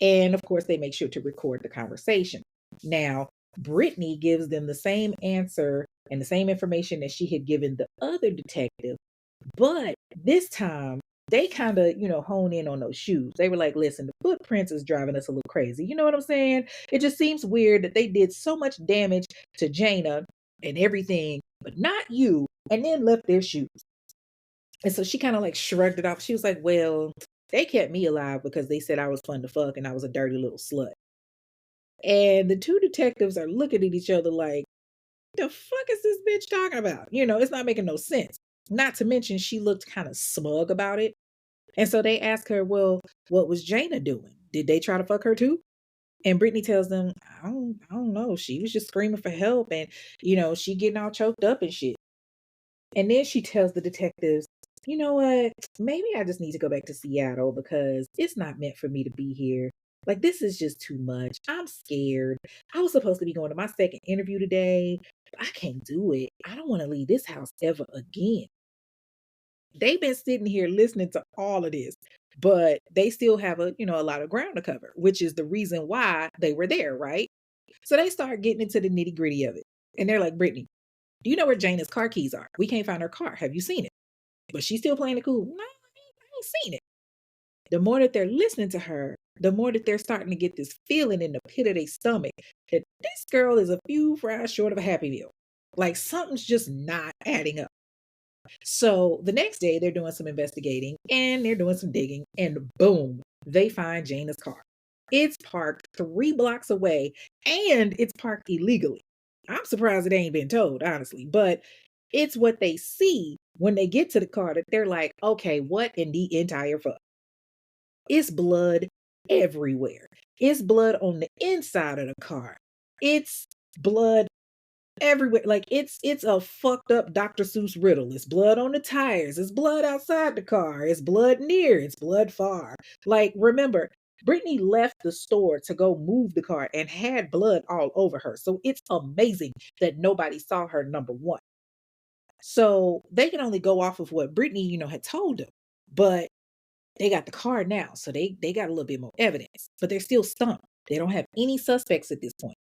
And of course, they make sure to record the conversation. Now, Brittany gives them the same answer and the same information that she had given the other detective. But this time, they kind of, hone in on those shoes. They were like, listen, the footprints is driving us a little crazy. You know what I'm saying? It just seems weird that they did so much damage to Jaina and everything, but not you, and then left their shoes. And so she kind of like shrugged it off. She was like, well, they kept me alive because they said I was fun to fuck and I was a dirty little slut. And the two detectives are looking at each other like, the fuck is this bitch talking about? It's not making no sense. Not to mention, she looked kind of smug about it. And so they ask her, well, what was Jaina doing? Did they try to fuck her too? And Brittany tells them, I don't know. She was just screaming for help and, she getting all choked up and shit. And then she tells the detectives, you know what? Maybe I just need to go back to Seattle because it's not meant for me to be here. Like, this is just too much. I'm scared. I was supposed to be going to my second interview today, but I can't do it. I don't want to leave this house ever again. They've been sitting here listening to all of this, but they still have a lot of ground to cover, which is the reason why they were there, right? So they start getting into the nitty gritty of it. And they're like, Brittany, do you know where Jana's car keys are? We can't find her car. Have you seen it? But she's still playing it cool. No, I ain't seen it. The more that they're listening to her, the more that they're starting to get this feeling in the pit of their stomach that this girl is a few fries short of a Happy Meal. Like something's just not adding up. So the next day, they're doing some investigating and they're doing some digging, and boom, they find Jana's car. It's parked 3 blocks away and it's parked illegally. I'm surprised it ain't been towed, honestly, but it's what they see when they get to the car that they're like, okay, what in the entire fuck? It's blood everywhere. It's blood on the inside of the car. It's blood everywhere. Like it's a fucked up Dr. Seuss riddle. It's blood on the tires. It's blood outside the car. It's blood near. It's blood far. Like remember, Brittany left the store to go move the car and had blood all over her. So it's amazing that nobody saw her, number one. So they can only go off of what Brittany, had told them. But they got the car now. So they got a little bit more evidence. But they're still stumped. They don't have any suspects at this point.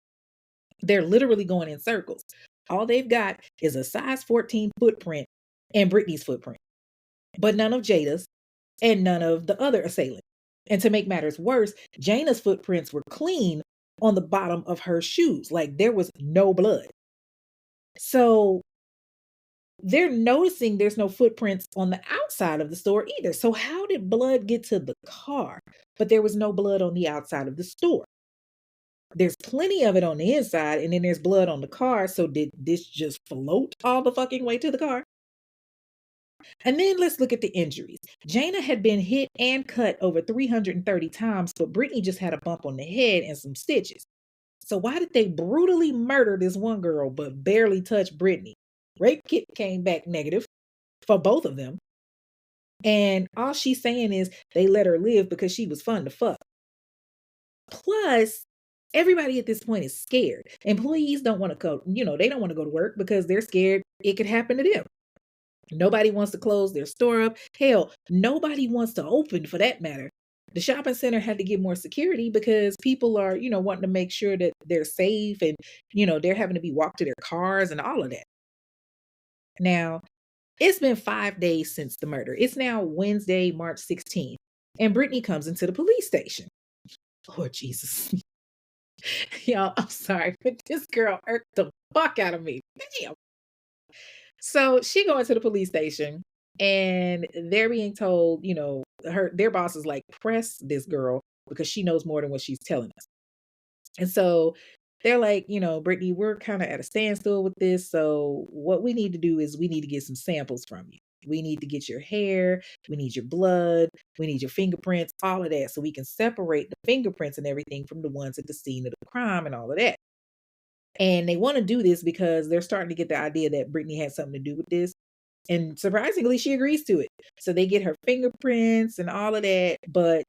They're literally going in circles. All they've got is a size 14 footprint and Brittany's footprint, but none of Jada's and none of the other assailant. And to make matters worse, Jana's footprints were clean on the bottom of her shoes. Like there was no blood. So they're noticing there's no footprints on the outside of the store either. So how did blood get to the car, but there was no blood on the outside of the store? There's plenty of it on the inside, and then there's blood on the car. So did this just float all the fucking way to the car? And then let's look at the injuries. Jana had been hit and cut over 330 times, but Brittany just had a bump on the head and some stitches. So why did they brutally murder this one girl but barely touch Brittany? Rape kit came back negative for both of them. And all she's saying is they let her live because she was fun to fuck. Plus, everybody at this point is scared. Employees don't want to go, they don't want to go to work because they're scared it could happen to them. Nobody wants to close their store up. Hell, nobody wants to open for that matter. The shopping center had to get more security because people are, wanting to make sure that they're safe and, they're having to be walked to their cars and all of that. Now, it's been 5 days since the murder. It's now Wednesday, March 16th, and Brittany comes into the police station. Lord Jesus. Y'all, I'm sorry, but this girl irked the fuck out of me. Damn. So she goes to the police station and they're being told, their boss is like, press this girl because she knows more than what she's telling us. And so they're like, Brittany, we're kind of at a standstill with this. So what we need to do is we need to get some samples from you. We need to get your hair. We need your blood. We need your fingerprints, all of that. So we can separate the fingerprints and everything from the ones at the scene of the crime and all of that. And they want to do this because they're starting to get the idea that Brittany had something to do with this. And surprisingly, she agrees to it. So they get her fingerprints and all of that. But,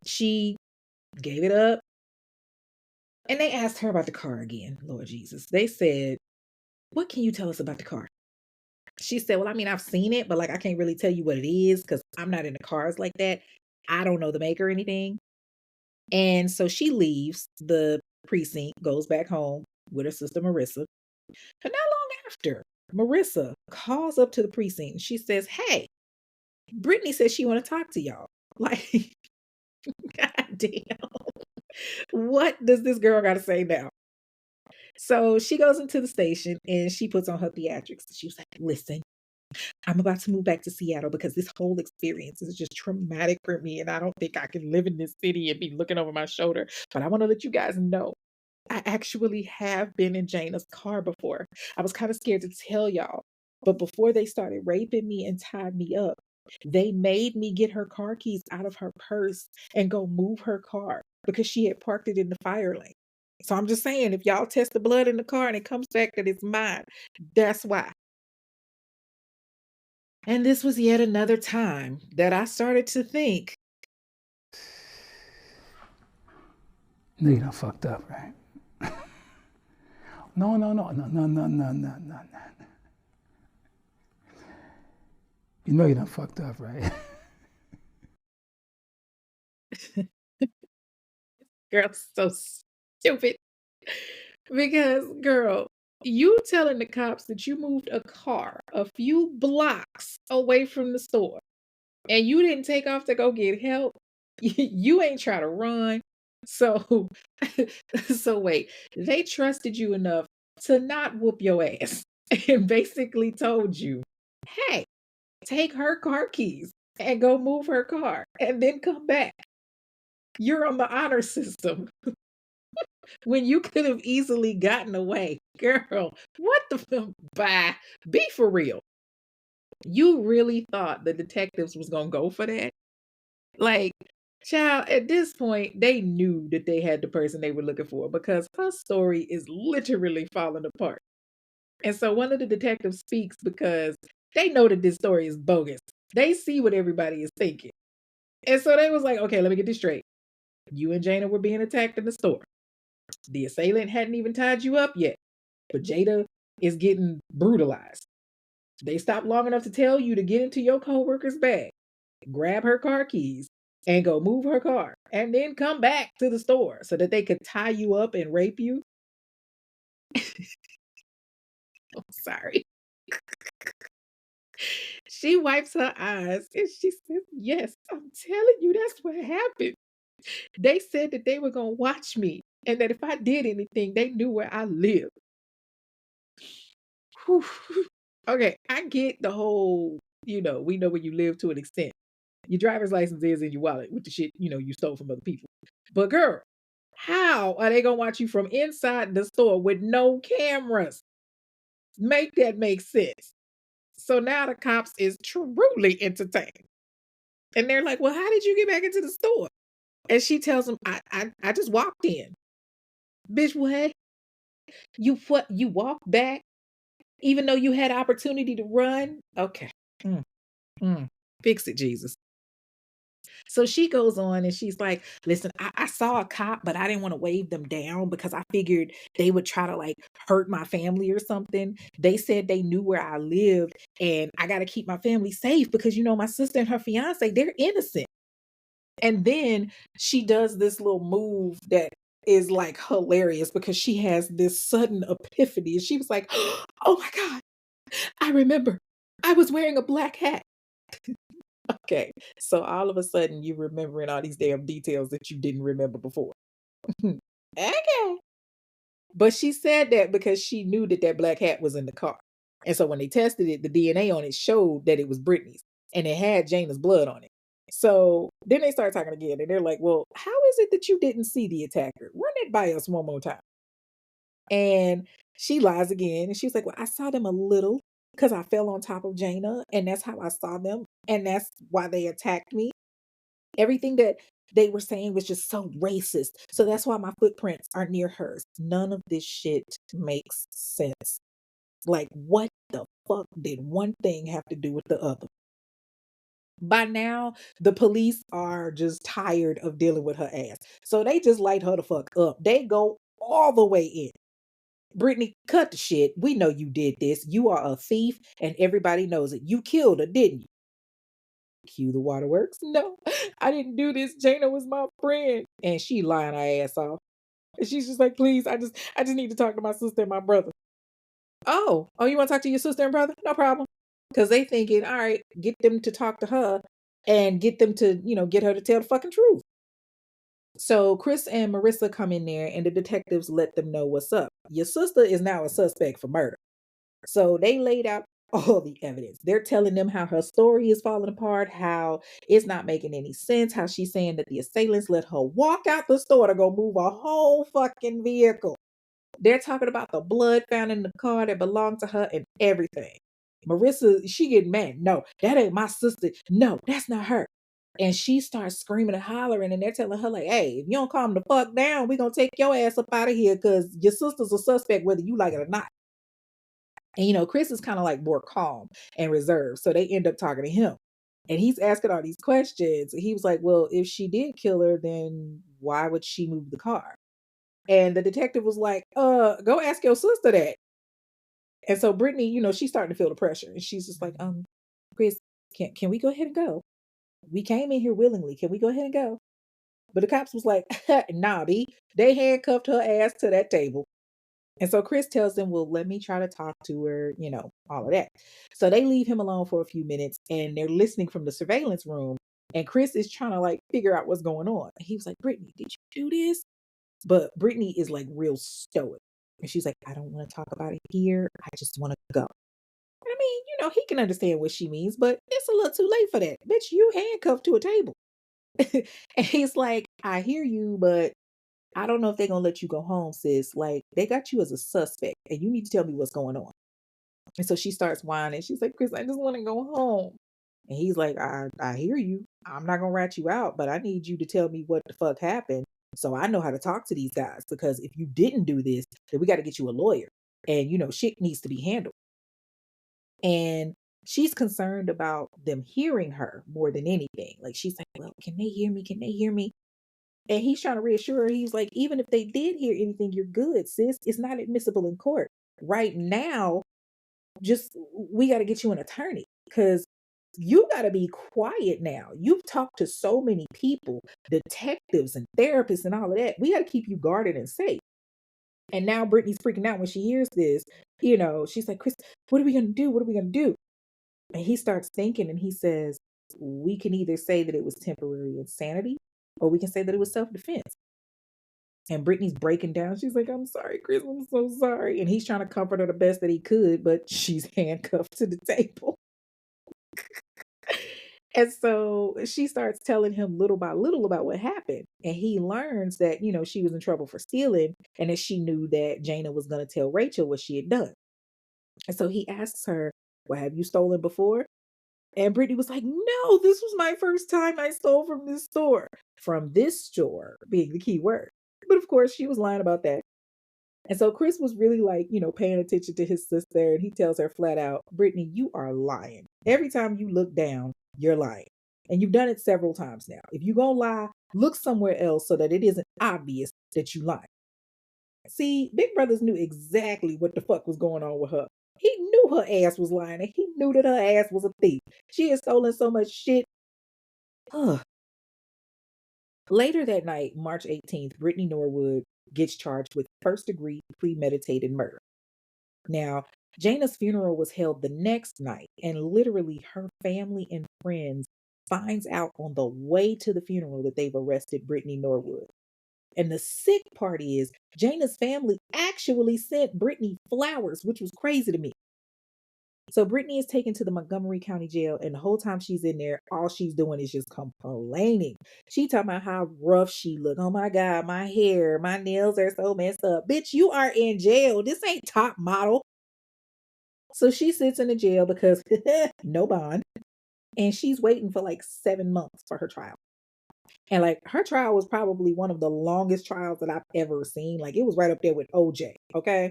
she gave it up. And they asked her about the car again, Lord Jesus. They said, what can you tell us about the car? She said, well, I mean, I've seen it, but like I can't really tell you what it is because I'm not into cars like that. I don't know the maker or anything. And so she leaves the precinct, goes back home with her sister Marissa. And not long after, Marissa calls up to the precinct and she says, hey, Brittany says she want to talk to y'all. Like, God damn. What does this girl got to say now? So she goes into the station and she puts on her theatrics. She was like, listen, I'm about to move back to Seattle because this whole experience is just traumatic for me. And I don't think I can live in this city and be looking over my shoulder. But I want to let you guys know I actually have been in Jana's car before. I was kind of scared to tell y'all. But before they started raping me and tied me up, they made me get her car keys out of her purse and go move her car because she had parked it in the fire lane. So I'm just saying, if y'all test the blood in the car and it comes back that it's mine, that's why. And this was yet another time that I started to think, No, you done fucked up, right? No. You know you done fucked up, right? girl, so stupid. Because, girl, you telling the cops that you moved a car a few blocks away from the store and you didn't take off to go get help. You ain't try to run. So, so wait, they trusted you enough to not whoop your ass and basically told you, hey, take her car keys and go move her car and then come back. You're on the honor system when you could have easily gotten away. Girl, what the bye? Be for real. You really thought the detectives was gonna go for that? Like, child, at this point, they knew that they had the person they were looking for because her story is literally falling apart. And so one of the detectives speaks because they know that this story is bogus. They see what everybody is thinking. And so they was like, okay, let me get this straight. You and Jana were being attacked in the store. The assailant hadn't even tied you up yet, but Jada is getting brutalized. They stopped long enough to tell you to get into your coworker's bag, grab her car keys, and go move her car, and then come back to the store so that they could tie you up and rape you. I'm sorry. She wipes her eyes and she says, yes, I'm telling you, that's what happened. They said that they were going to watch me and that if I did anything, they knew where I lived. Whew. Okay, I get the whole, we know where you live to an extent. Your driver's license is in your wallet with the shit, you stole from other people. But girl, how are they going to watch you from inside the store with no cameras? Make that make sense. So now the cops is truly entertained. And they're like, well, how did you get back into the store? And she tells them, I just walked in. Bitch, what? You walked back even though you had opportunity to run? Okay. Mm, Fix it, Jesus. So she goes on and she's like, listen, I saw a cop, but I didn't want to wave them down because I figured they would try to like hurt my family or something. They said they knew where I lived and I got to keep my family safe because, my sister and her fiance, they're innocent. And then she does this little move that is like hilarious because she has this sudden epiphany. And she was like, oh my God, I remember I was wearing a black hat. Okay. So all of a sudden you're remembering all these damn details that you didn't remember before. Okay. But she said that because she knew that that black hat was in the car. And so when they tested it, the DNA on it showed that it was Brittany's and it had Jana's blood on it. So then they start talking again and they're like, well, how is it that you didn't see the attacker? Run it by us one more time. And she lies again and she's like, well, I saw them a little because I fell on top of Jana and that's how I saw them. And that's why they attacked me. Everything that they were saying was just so racist. So that's why my footprints are near hers. None of this shit makes sense. Like, what the fuck did one thing have to do with the other? By now, the police are just tired of dealing with her ass. So they just light her the fuck up. They go all the way in. Brittany, cut the shit. We know you did this. You are a thief and everybody knows it. You killed her, didn't you? Cue the waterworks. No, I didn't do this. Jana was my friend. And she lying her ass off. And she's just like, please, I just need to talk to my sister and my brother. Oh, you want to talk to your sister and brother? No problem. Because they thinking, all right, get them to talk to her and get them to, get her to tell the fucking truth. So Chris and Marissa come in there and the detectives let them know what's up. Your sister is now a suspect for murder. So they laid out all the evidence. They're telling them how her story is falling apart, how it's not making any sense, how she's saying that the assailants let her walk out the store to go move a whole fucking vehicle. They're talking about the blood found in the car that belonged to her and everything. Marissa, she getting mad. No, that ain't my sister. No, that's not her. And she starts screaming and hollering, and they're telling her, like, hey, if you don't calm the fuck down, we're going to take your ass up out of here because your sister's a suspect whether you like it or not. And, Chris is kind of like more calm and reserved. So they end up talking to him. And he's asking all these questions. He was like, well, if she did kill her, then why would she move the car? And the detective was like, go ask your sister that. And so Brittany, she's starting to feel the pressure. And she's just like, Chris, can we go ahead and go? We came in here willingly. Can we go ahead and go? But the cops was like, nah, B. They handcuffed her ass to that table. And so Chris tells them, well, let me try to talk to her, all of that. So they leave him alone for a few minutes and they're listening from the surveillance room. And Chris is trying to like figure out what's going on. He was like, Brittany, did you do this? But Brittany is like real stoic. And she's like, I don't want to talk about it here. I just want to go. I mean, he can understand what she means, but it's a little too late for that. Bitch, you handcuffed to a table. And he's like, I hear you, but I don't know if they're going to let you go home, sis. Like, they got you as a suspect, and you need to tell me what's going on. And so she starts whining. She's like, Chris, I just want to go home. And he's like, I hear you. I'm not going to rat you out, but I need you to tell me what the fuck happened so I know how to talk to these guys. Because if you didn't do this, then we got to get you a lawyer. And, shit needs to be handled. And she's concerned about them hearing her more than anything. Like, she's like, well, can they hear me? Can they hear me? And he's trying to reassure her. He's like, even if they did hear anything, you're good, sis. It's not admissible in court. Right now, we got to get you an attorney because you got to be quiet now. You've talked to so many people, detectives and therapists and all of that. We got to keep you guarded and safe. And now Brittany's freaking out when she hears this. She's like, Chris, what are we going to do? What are we going to do? And he starts thinking and he says, we can either say that it was temporary insanity or we can say that it was self-defense. And Brittany's breaking down. She's like, I'm sorry, Chris, I'm so sorry. And he's trying to comfort her the best that he could, but she's handcuffed to the table. And so she starts telling him little by little about what happened. And he learns that, she was in trouble for stealing and that she knew that Jana was going to tell Rachel what she had done. And so he asks her, well, have you stolen before? And Brittany was like, no, this was my first time I stole from this store. From this store being the key word. But of course, she was lying about that. And so Chris was really like, paying attention to his sister. And he tells her flat out, Brittany, you are lying. Every time you look down, you're lying. And you've done it several times now. If you're going to lie, look somewhere else so that it isn't obvious that you lie. See, Big Brothers knew exactly what the fuck was going on with her. He knew her ass was lying and he knew that her ass was a thief. She had stolen so much shit. Later that night, March 18th, Brittany Norwood gets charged with first-degree premeditated murder. Now, Jana's funeral was held the next night, and literally her family and friends finds out on the way to the funeral that they've arrested Brittany Norwood. And the sick part is, Jana's family actually sent Brittany flowers, which was crazy to me. So Brittany is taken to the Montgomery County Jail, and the whole time she's in there, all she's doing is just complaining. She talking about how rough she look. Oh my God, my hair, my nails are so messed up. Bitch, you are in jail. This ain't top model. So she sits in the jail because no bond. And she's waiting for like 7 months for her trial. And like her trial was probably one of the longest trials that I've ever seen. Like it was right up there with OJ. Okay.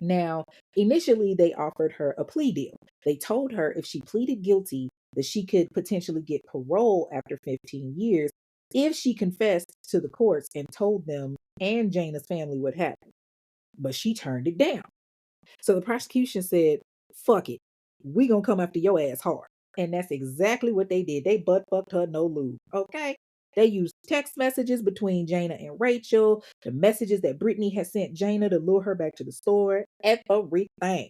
Now, initially, they offered her a plea deal. They told her if she pleaded guilty, that she could potentially get parole after 15 years if she confessed to the courts and told them and Jana's family what happened. but she turned it down. So the prosecution said, fuck it. We gonna come after your ass hard. And that's exactly what they did. They butt fucked her no lube. Okay. They used text messages between Jana and Rachel, the messages that Brittany had sent Jana to lure her back to the store, everything.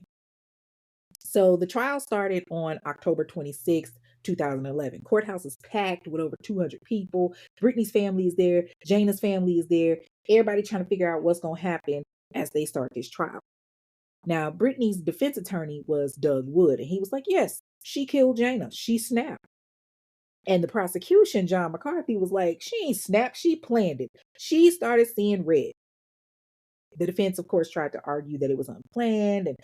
So the trial started on October 26th, 2011. Courthouse is packed with over 200 people. Brittany's family is there. Jana's family is there. Everybody trying to figure out what's going to happen as they start this trial. Now, Brittany's defense attorney was Doug Wood, and he was like, yes, she killed Jana. She snapped. And the prosecution, John McCarthy, was like, she ain't snapped. She planned it. She started seeing red. The defense, of course, tried to argue that it was unplanned. And,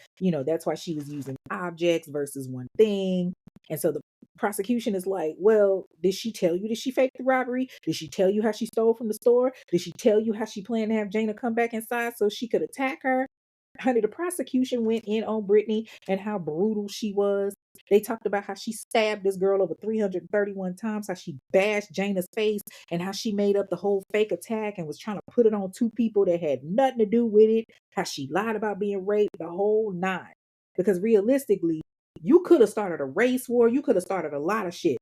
that's why she was using objects versus one thing. And so the prosecution is like, well, did she tell you that she faked the robbery? Did she tell you how she stole from the store? Did she tell you how she planned to have Jana come back inside so she could attack her? Honey, the prosecution went in on Brittany and how brutal she was. They talked about how she stabbed this girl over 331 times, how she bashed Jana's face, and how she made up the whole fake attack and was trying to put it on two people that had nothing to do with it, how she lied about being raped, the whole nine. Because realistically, you could have started a race war. You could have started a lot of shit.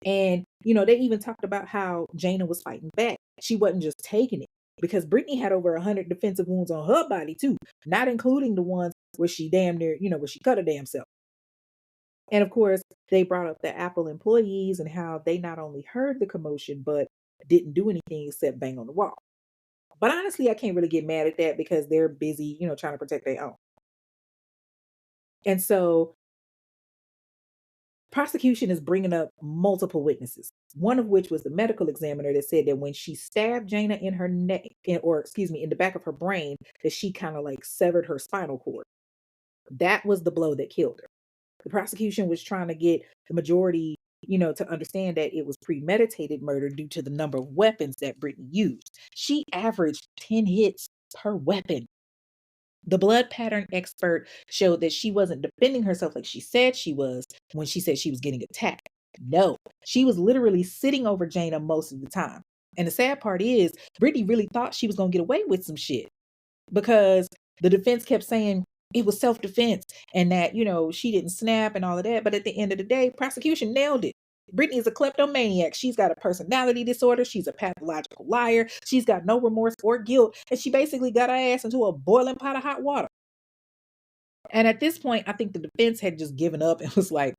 And, they even talked about how Jana was fighting back. She wasn't just taking it. Because Brittany had over 100 defensive wounds on her body too, not including the ones where she damn near, where she cut her damn self. And of course, they brought up the Apple employees and how they not only heard the commotion, but didn't do anything except bang on the wall. But honestly, I can't really get mad at that because they're busy, trying to protect their own. And so prosecution is bringing up multiple witnesses, one of which was the medical examiner that said that when she stabbed Jana in her neck, in the back of her brain, that she kind of like severed her spinal cord. That was the blow that killed her. The prosecution was trying to get the majority, to understand that it was premeditated murder due to the number of weapons that Brittany used. She averaged 10 hits per weapon. The blood pattern expert showed that she wasn't defending herself like she said she was when she said she was getting attacked. No, she was literally sitting over Jana most of the time. And the sad part is, Brittany really thought she was going to get away with some shit because the defense kept saying it was self-defense and that, she didn't snap and all of that. But at the end of the day, prosecution nailed it. Brittany is a kleptomaniac. She's got a personality disorder. She's a pathological liar. She's got no remorse or guilt. And she basically got her ass into a boiling pot of hot water. And at this point, I think the defense had just given up and was like,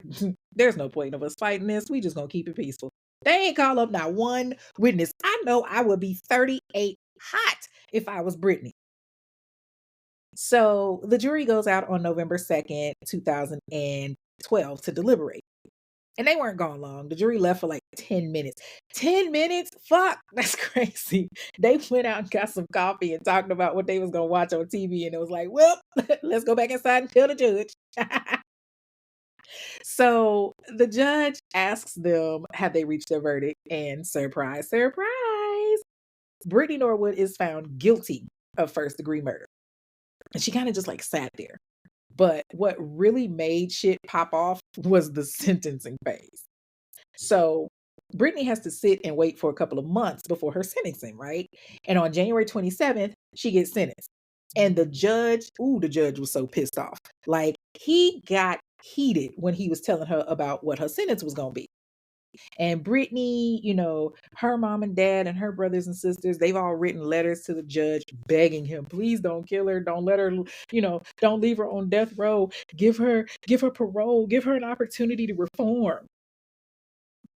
there's no point of us fighting this. We just gonna keep it peaceful. They ain't call up not one witness. I know I would be 38 hot if I was Brittany. So the jury goes out on November 2nd, 2012 to deliberate. And they weren't gone long. The jury left for like 10 minutes. 10 minutes? Fuck, that's crazy. They went out and got some coffee and talked about what they was going to watch on TV. And it was like, well, let's go back inside and tell the judge. So the judge asks them, have they reached their verdict? And surprise, surprise, Brittany Norwood is found guilty of first-degree murder. And she kind of just like sat there. But what really made shit pop off was the sentencing phase. So Brittany has to sit and wait for a couple of months before her sentencing, right? And on January 27th, she gets sentenced. And the judge was so pissed off. Like, he got heated when he was telling her about what her sentence was going to be. And Brittany, her mom and dad and her brothers and sisters, they've all written letters to the judge begging him, please don't kill her. Don't let her, don't leave her on death row. Give her parole. Give her an opportunity to reform.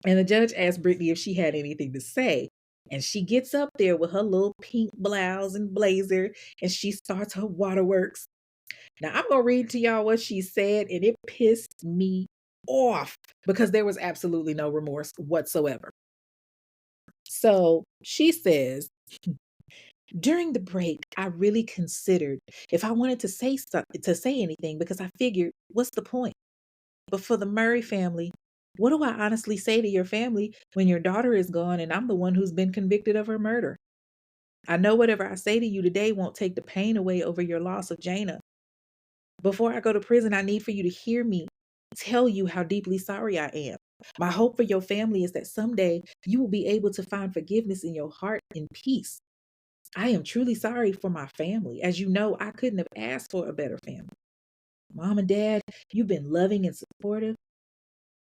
And the judge asked Brittany if she had anything to say. And she gets up there with her little pink blouse and blazer, and she starts her waterworks. Now, I'm going to read to y'all what she said, and it pissed me off because there was absolutely no remorse whatsoever. So she says, during the break, I really considered if I wanted to say anything because I figured, what's the point? But for the Murray family, what do I honestly say to your family when your daughter is gone and I'm the one who's been convicted of her murder? I know whatever I say to you today won't take the pain away over your loss of Jana. Before I go to prison, I need for you to hear me tell you how deeply sorry I am. My hope for your family is that someday you will be able to find forgiveness in your heart and peace. I am truly sorry for my family. As you know, I couldn't have asked for a better family. Mom and Dad, you've been loving and supportive.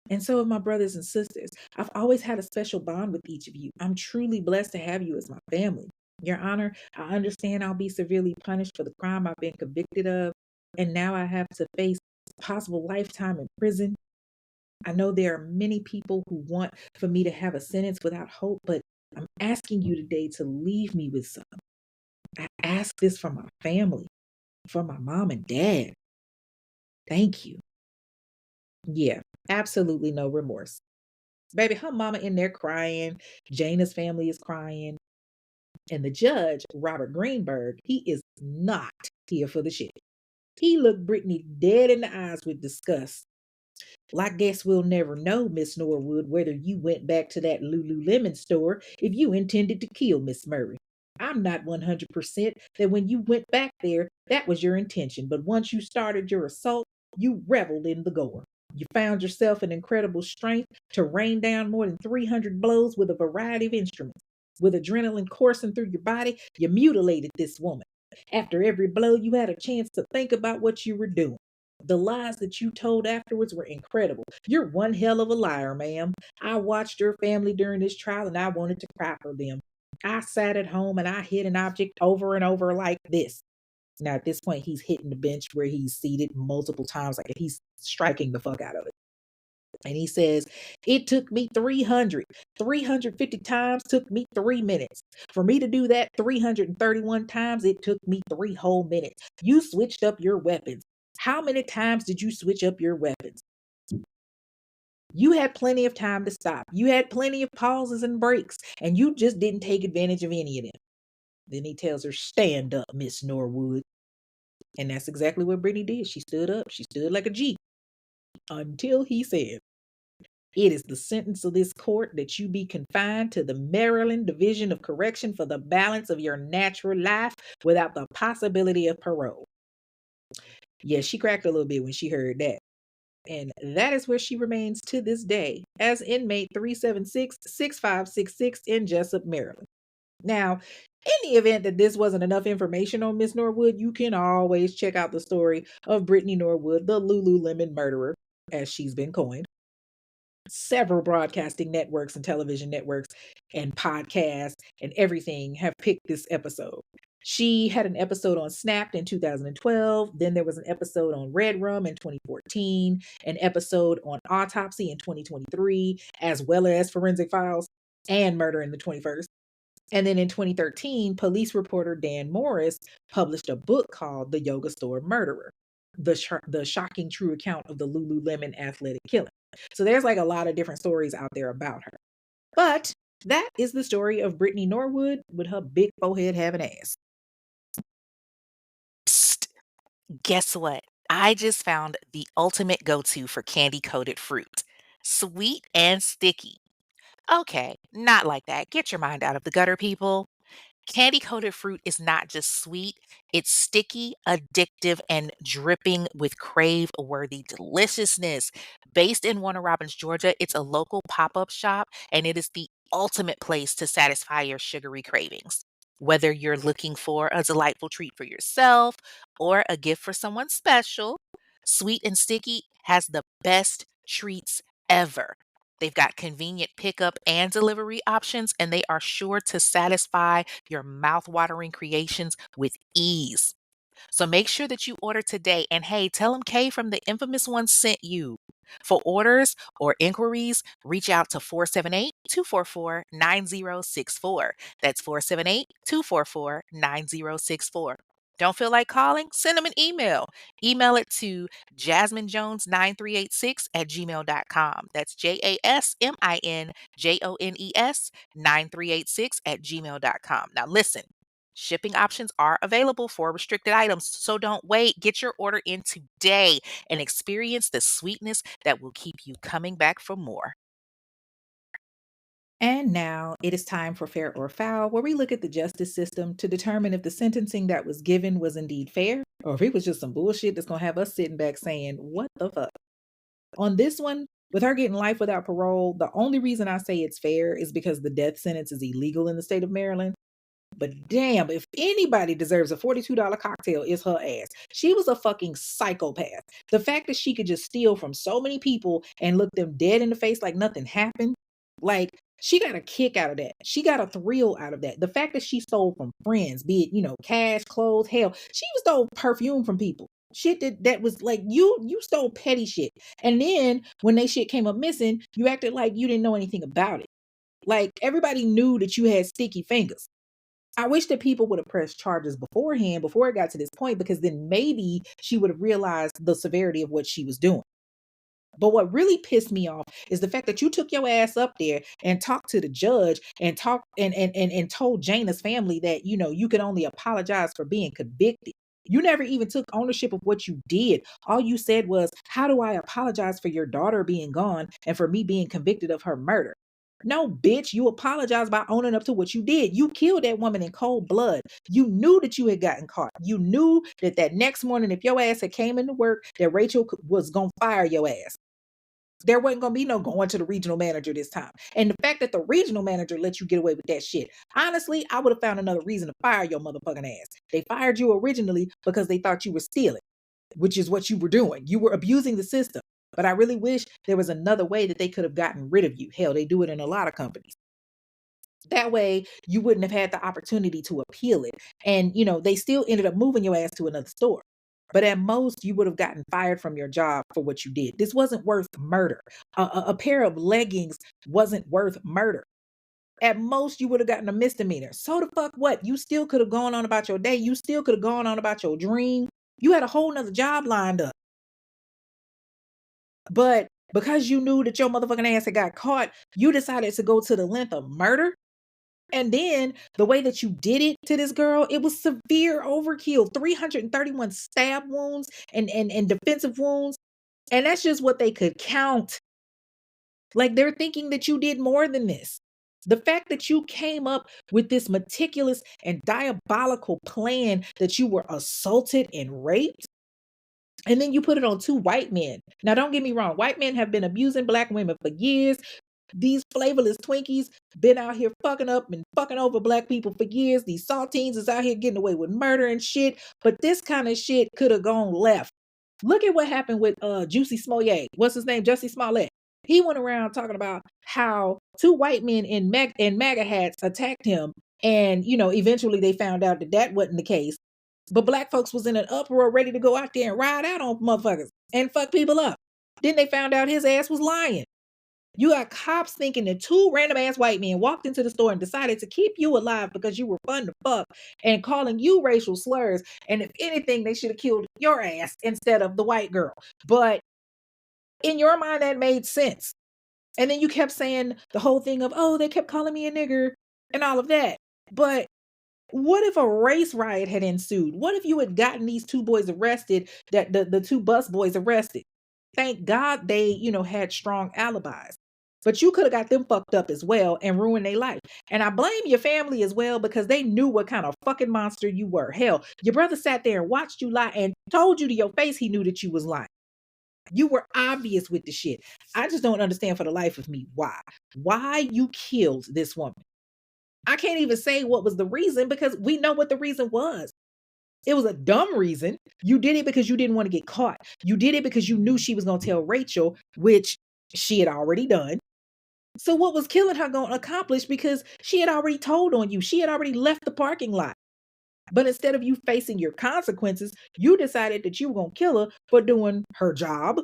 And so have my brothers and sisters. I've always had a special bond with each of you. I'm truly blessed to have you as my family. Your Honor, I understand I'll be severely punished for the crime I've been convicted of, and now I have to face possible lifetime in prison. I know there are many people who want for me to have a sentence without hope, but I'm asking you today to leave me with some. I ask this for my family, for my mom and dad. Thank you. Yeah, absolutely no remorse. Baby, her mama in there crying. Jana's family is crying. And the judge, Robert Greenberg, he is not here for the shit. He looked Brittany dead in the eyes with disgust. Well, I guess we'll never know, Miss Norwood, whether you went back to that Lululemon store if you intended to kill Miss Murray. I'm not 100% that when you went back there, that was your intention, but once you started your assault, you reveled in the gore. You found yourself an incredible strength to rain down more than 300 blows with a variety of instruments. With adrenaline coursing through your body, you mutilated this woman. After every blow, you had a chance to think about what you were doing. The lies that you told afterwards were incredible. You're one hell of a liar, ma'am. I watched your family during this trial and I wanted to cry for them. I sat at home and I hit an object over and over like this. Now, at this point, he's hitting the bench where he's seated multiple times, like he's striking the fuck out of it. And he says, it took me 350 times took me 3 minutes. For me to do that 331 times, it took me 3 whole minutes. You switched up your weapons. How many times did you switch up your weapons? You had plenty of time to stop. You had plenty of pauses and breaks, and you just didn't take advantage of any of them. Then he tells her, stand up, Miss Norwood. And that's exactly what Brittany did. She stood up. She stood like a G until he said, it is the sentence of this court that you be confined to the Maryland Division of Correction for the balance of your natural life without the possibility of parole. Yeah, she cracked a little bit when she heard that. And that is where she remains to this day as inmate 376-6566 in Jessup, Maryland. Now, in the event that this wasn't enough information on Miss Norwood, you can always check out the story of Brittany Norwood, the Lululemon murderer, as she's been coined. Several broadcasting networks and television networks and podcasts and everything have picked this episode. She had an episode on Snapped in 2012. Then there was an episode on Red Rum in 2014, an episode on Autopsy in 2023, as well as Forensic Files and Murder in the 21st. And then in 2013, police reporter Dan Morris published a book called The Yoga Store Murderer, the shocking true account of the Lululemon athletic killing. So there's like a lot of different stories out there about her. But that is the story of Brittany Norwood with her big forehead having ass. Psst, guess what? I just found the ultimate go-to for candy-coated fruit. Sweet and sticky. Okay, not like that. Get your mind out of the gutter, people. Candy coated fruit is not just sweet, it's sticky, addictive, and dripping with crave worthy deliciousness. Based in Warner Robins, Georgia, it's a local pop up shop and it is the ultimate place to satisfy your sugary cravings. Whether you're looking for a delightful treat for yourself or a gift for someone special, Sweet and Sticky has the best treats ever. They've got convenient pickup and delivery options, and they are sure to satisfy your mouth-watering creations with ease. So make sure that you order today. And hey, tell them Kay from the Infamous One sent you. For orders or inquiries, reach out to 478-244-9064. That's 478-244-9064. Don't feel like calling? Send them an email. Email it to jasminejones9386@gmail.com. That's JasminJones9386@gmail.com. Now listen, shipping options are available for restricted items, so don't wait. Get your order in today and experience the sweetness that will keep you coming back for more. And now it is time for Fair or Foul, where we look at the justice system to determine if the sentencing that was given was indeed fair or if it was just some bullshit that's going to have us sitting back saying, what the fuck? On this one, with her getting life without parole, the only reason I say it's fair is because the death sentence is illegal in the state of Maryland. But damn, if anybody deserves a $42 cocktail, it's her ass. She was a fucking psychopath. The fact that she could just steal from so many people and look them dead in the face like nothing happened, like, she got a kick out of that. She got a thrill out of that. The fact that she stole from friends, be it, cash, clothes, hell, she stole perfume from people. Shit that was like you stole petty shit. And then when they shit came up missing, you acted like you didn't know anything about it. Like everybody knew that you had sticky fingers. I wish that people would have pressed charges beforehand before it got to this point, because then maybe she would have realized the severity of what she was doing. But what really pissed me off is the fact that you took your ass up there and talked to the judge and talked and told Jana's family that, you could only apologize for being convicted. You never even took ownership of what you did. All you said was, how do I apologize for your daughter being gone and for me being convicted of her murder? No, bitch, you apologize by owning up to what you did. You killed that woman in cold blood. You knew that you had gotten caught. You knew that next morning, if your ass had came into work, that Rachel was going to fire your ass. There wasn't going to be no going to the regional manager this time. And the fact that the regional manager let you get away with that shit, honestly, I would have found another reason to fire your motherfucking ass. They fired you originally because they thought you were stealing, which is what you were doing. You were abusing the system. But I really wish there was another way that they could have gotten rid of you. Hell, they do it in a lot of companies. That way, you wouldn't have had the opportunity to appeal it. And, they still ended up moving your ass to another store. But at most, you would have gotten fired from your job for what you did. This wasn't worth murder. A pair of leggings wasn't worth murder. At most, you would have gotten a misdemeanor. So the fuck what? You still could have gone on about your day. You still could have gone on about your dream. You had a whole nother job lined up. But because you knew that your motherfucking ass had got caught, you decided to go to the length of murder. And then the way that you did it to this girl, it was severe overkill. 331 stab wounds and defensive wounds. And that's just what they could count. Like, they're thinking that you did more than this. The fact that you came up with this meticulous and diabolical plan that you were assaulted and raped, and then you put it on two white men. Now, don't get me wrong. White men have been abusing Black women for years. These flavorless Twinkies been out here fucking up and fucking over Black people for years. These saltines is out here getting away with murder and shit. But this kind of shit could have gone left. Look at what happened with Juicy Smollett. What's his name? Jussie Smollett. He went around talking about how two white men in MAGA hats attacked him. And, eventually they found out that wasn't the case. But Black folks was in an uproar ready to go out there and ride out on motherfuckers and fuck people up. Then they found out his ass was lying. You got cops thinking that two random ass white men walked into the store and decided to keep you alive because you were fun to fuck and calling you racial slurs. And if anything, they should have killed your ass instead of the white girl. But in your mind, that made sense. And then you kept saying the whole thing of, oh, they kept calling me a nigger and all of that. But what if a race riot had ensued? What if you had gotten these two boys arrested, that the two bus boys arrested? Thank God they, had strong alibis. But you could have got them fucked up as well and ruined their life. And I blame your family as well, because they knew what kind of fucking monster you were. Hell, your brother sat there and watched you lie and told you to your face he knew that you was lying. You were obvious with the shit. I just don't understand for the life of me why you killed this woman. I can't even say what was the reason, because we know what the reason was. It was a dumb reason. You did it because you didn't want to get caught. You did it because you knew she was going to tell Rachel, which she had already done. So what was killing her going to accomplish, because she had already told on you. She had already left the parking lot. But instead of you facing your consequences, you decided that you were going to kill her for doing her job.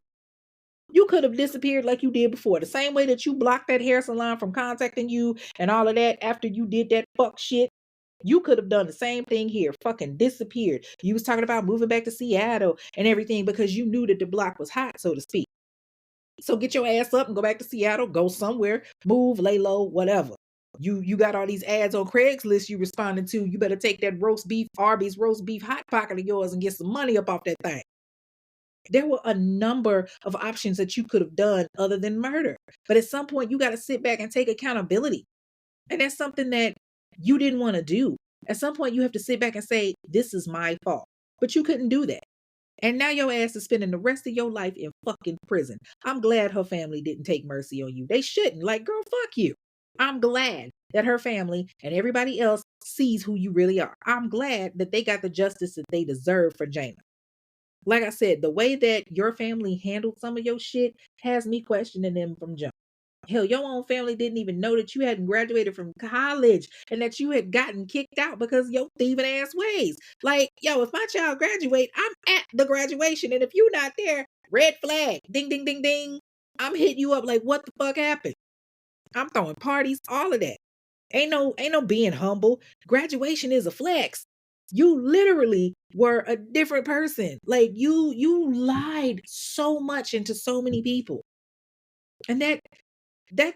You could have disappeared like you did before. The same way that you blocked that hair salon from contacting you and all of that after you did that fuck shit. You could have done the same thing here. Fucking disappeared. You was talking about moving back to Seattle and everything because you knew that the block was hot, so to speak. So get your ass up and go back to Seattle. Go somewhere. Move, lay low, whatever. You got all these ads on Craigslist you responding to. You better take that roast beef, Arby's roast beef hot pocket of yours and get some money up off that thing. There were a number of options that you could have done other than murder. But at some point, you got to sit back and take accountability. And that's something that you didn't want to do. At some point, you have to sit back and say, this is my fault. But you couldn't do that. And now your ass is spending the rest of your life in fucking prison. I'm glad her family didn't take mercy on you. They shouldn't. Like, girl, fuck you. I'm glad that her family and everybody else sees who you really are. I'm glad that they got the justice that they deserve for Jana. Like I said, the way that your family handled some of your shit has me questioning them from jump. Hell, your own family didn't even know that you hadn't graduated from college and that you had gotten kicked out because of your thieving ass ways. Like, yo, if my child graduate, I'm at the graduation. And if you're not there, red flag, ding, ding, ding, ding. I'm hitting you up like, what the fuck happened? I'm throwing parties, all of that. Ain't no being humble. Graduation is a flex. You literally were a different person. Like you lied so much into so many people. And that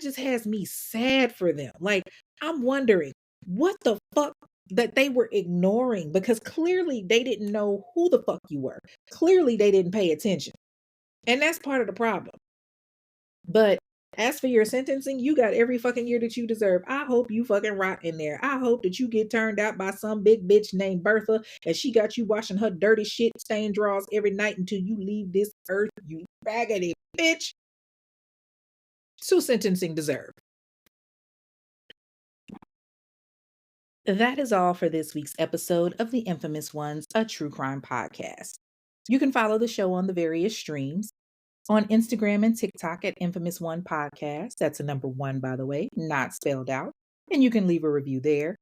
just has me sad for them. Like I'm wondering what the fuck that they were ignoring because clearly they didn't know who the fuck you were. Clearly they didn't pay attention. And that's part of the problem. But as for your sentencing, you got every fucking year that you deserve. I hope you fucking rot in there. I hope that you get turned out by some big bitch named Bertha and she got you washing her dirty shit stained drawers every night until you leave this earth, you raggedy bitch. So sentencing deserved. That is all for this week's episode of The Infamous Ones, a true crime podcast. You can follow the show on the various streams. On Instagram and TikTok at Infamous One Podcast. That's a number one, by the way, not spelled out. And you can leave a review there.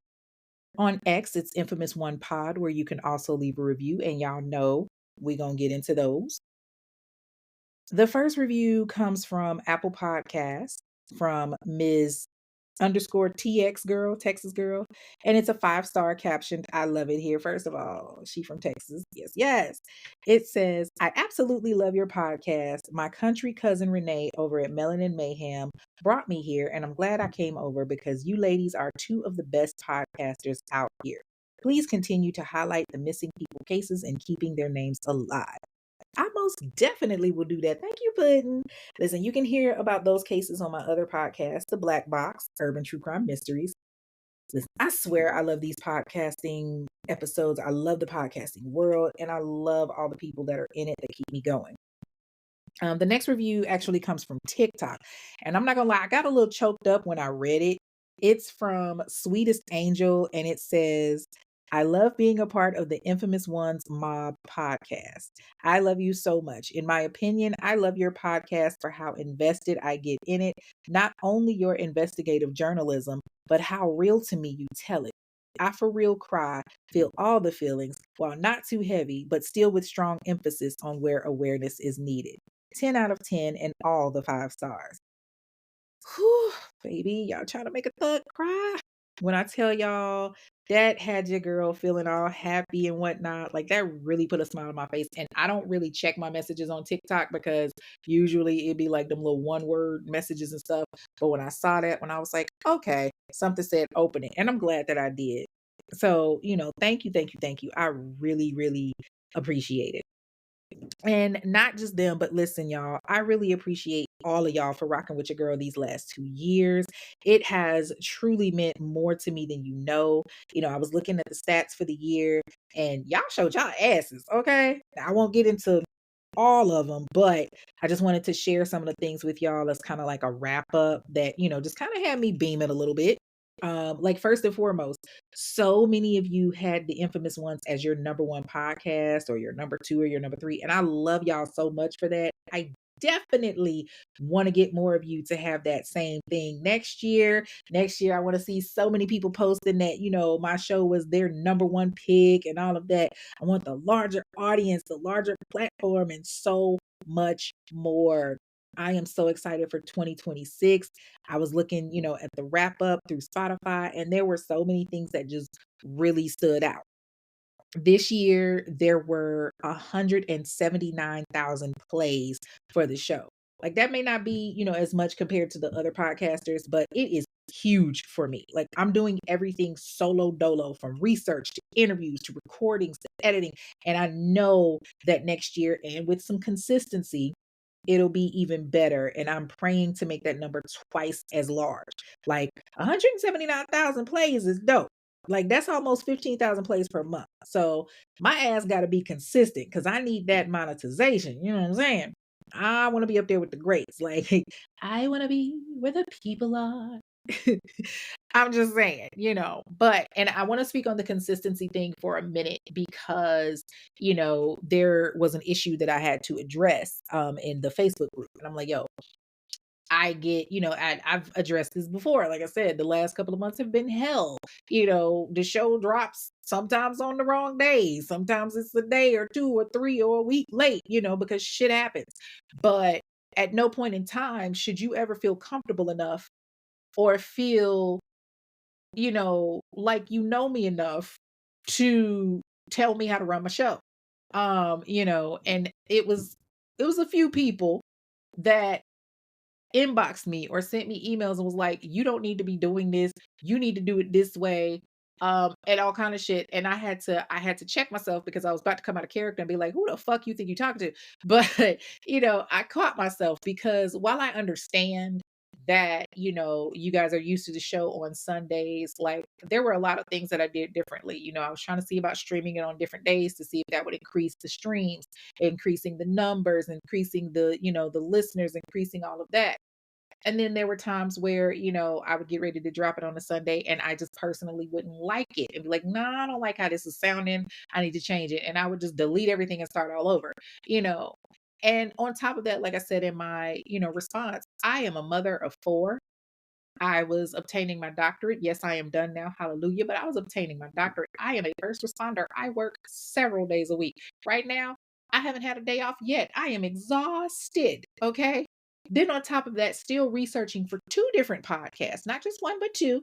On X, it's Infamous One Pod, where you can also leave a review. And y'all know we're going to get into those. The first review comes from Apple Podcasts from Ms. _ TX girl, Texas girl. And it's a 5-star caption. I love it here. First of all, she from Texas. Yes, yes. It says, I absolutely love your podcast. My country cousin Renee over at Melanin Mayhem brought me here, and I'm glad I came over because you ladies are two of the best podcasters out here. Please continue to highlight the missing people cases and keeping their names alive. I most definitely will do that. Thank you, Puddin'. Listen, you can hear about those cases on my other podcast, The Black Box, Urban True Crime Mysteries. Listen, I swear I love these podcasting episodes. I love the podcasting world, and I love all the people that are in it that keep me going. The next review actually comes from TikTok, and I'm not gonna lie, I got a little choked up when I read it. It's from Sweetest Angel, and it says, I love being a part of the Infamous Ones Mob podcast. I love you so much. In my opinion, I love your podcast for how invested I get in it. Not only your investigative journalism, but how real to me you tell it. I for real cry, feel all the feelings while not too heavy, but still with strong emphasis on where awareness is needed. 10 out of 10 and all the 5 stars. Whew, baby, y'all trying to make a thug cry? When I tell y'all that had your girl feeling all happy and whatnot, like that really put a smile on my face. And I don't really check my messages on TikTok because usually it'd be like them little 1-word messages and stuff. But when I saw that, when I was like, okay, something said open it. And I'm glad that I did. So, thank you, thank you, thank you. I really, really appreciate it. And not just them, but listen, y'all, I really appreciate all of y'all for rocking with your girl these last 2 years. It has truly meant more to me than you know. I was looking at the stats for the year and y'all showed y'all asses, okay? I won't get into all of them, but I just wanted to share some of the things with y'all as kind of like a wrap up that, just kind of had me beaming a little bit. Like first and foremost, so many of you had the Infamous Ones as your number one podcast or your number 2 or your number 3. And I love y'all so much for that. I definitely want to get more of you to have that same thing next year. Next year, I want to see so many people posting that, my show was their number 1 pick and all of that. I want the larger audience, the larger platform, and so much more. I am so excited for 2026. I was looking, at the wrap up through Spotify, and there were so many things that just really stood out. This year, there were 179,000 plays for the show. Like that may not be, as much compared to the other podcasters, but it is huge for me. Like I'm doing everything solo dolo from research to interviews to recordings to editing. And I know that next year and with some consistency, it'll be even better. And I'm praying to make that number twice as large. Like 179,000 plays is dope. Like that's almost 15,000 plays per month. So my ass got to be consistent because I need that monetization. You know what I'm saying? I want to be up there with the greats. Like I want to be where the people are. I'm just saying, but and I want to speak on the consistency thing for a minute because, there was an issue that I had to address in the Facebook group. And I'm like, yo, I get, I've addressed this before. Like I said, the last couple of months have been hell. The show drops sometimes on the wrong day. Sometimes it's a day or two or three or a week late, because shit happens. But at no point in time should you ever feel comfortable enough or feel, like me enough to tell me how to run my show. And it was a few people that inboxed me or sent me emails and was like, "You don't need to be doing this. You need to do it this way." And all kind of shit. And I had to check myself because I was about to come out of character and be like, "Who the fuck you think you talking to?" But, I caught myself because while I understand that, you guys are used to the show on Sundays, like there were a lot of things that I did differently. I was trying to see about streaming it on different days to see if that would increase the streams, increasing the numbers, increasing the listeners, increasing all of that. And then there were times where, I would get ready to drop it on a Sunday and I just personally wouldn't like it and be like, nah, I don't like how this is sounding. I need to change it. And I would just delete everything and start all over, you know. And on top of that, like I said in my, response, I am a mother of four. I was obtaining my doctorate. Yes, I am done now. Hallelujah. But I was obtaining my doctorate. I am a first responder. I work several days a week. Right now, I haven't had a day off yet. I am exhausted. Okay. Then, on top of that, still researching for two different podcasts, not just one, but two,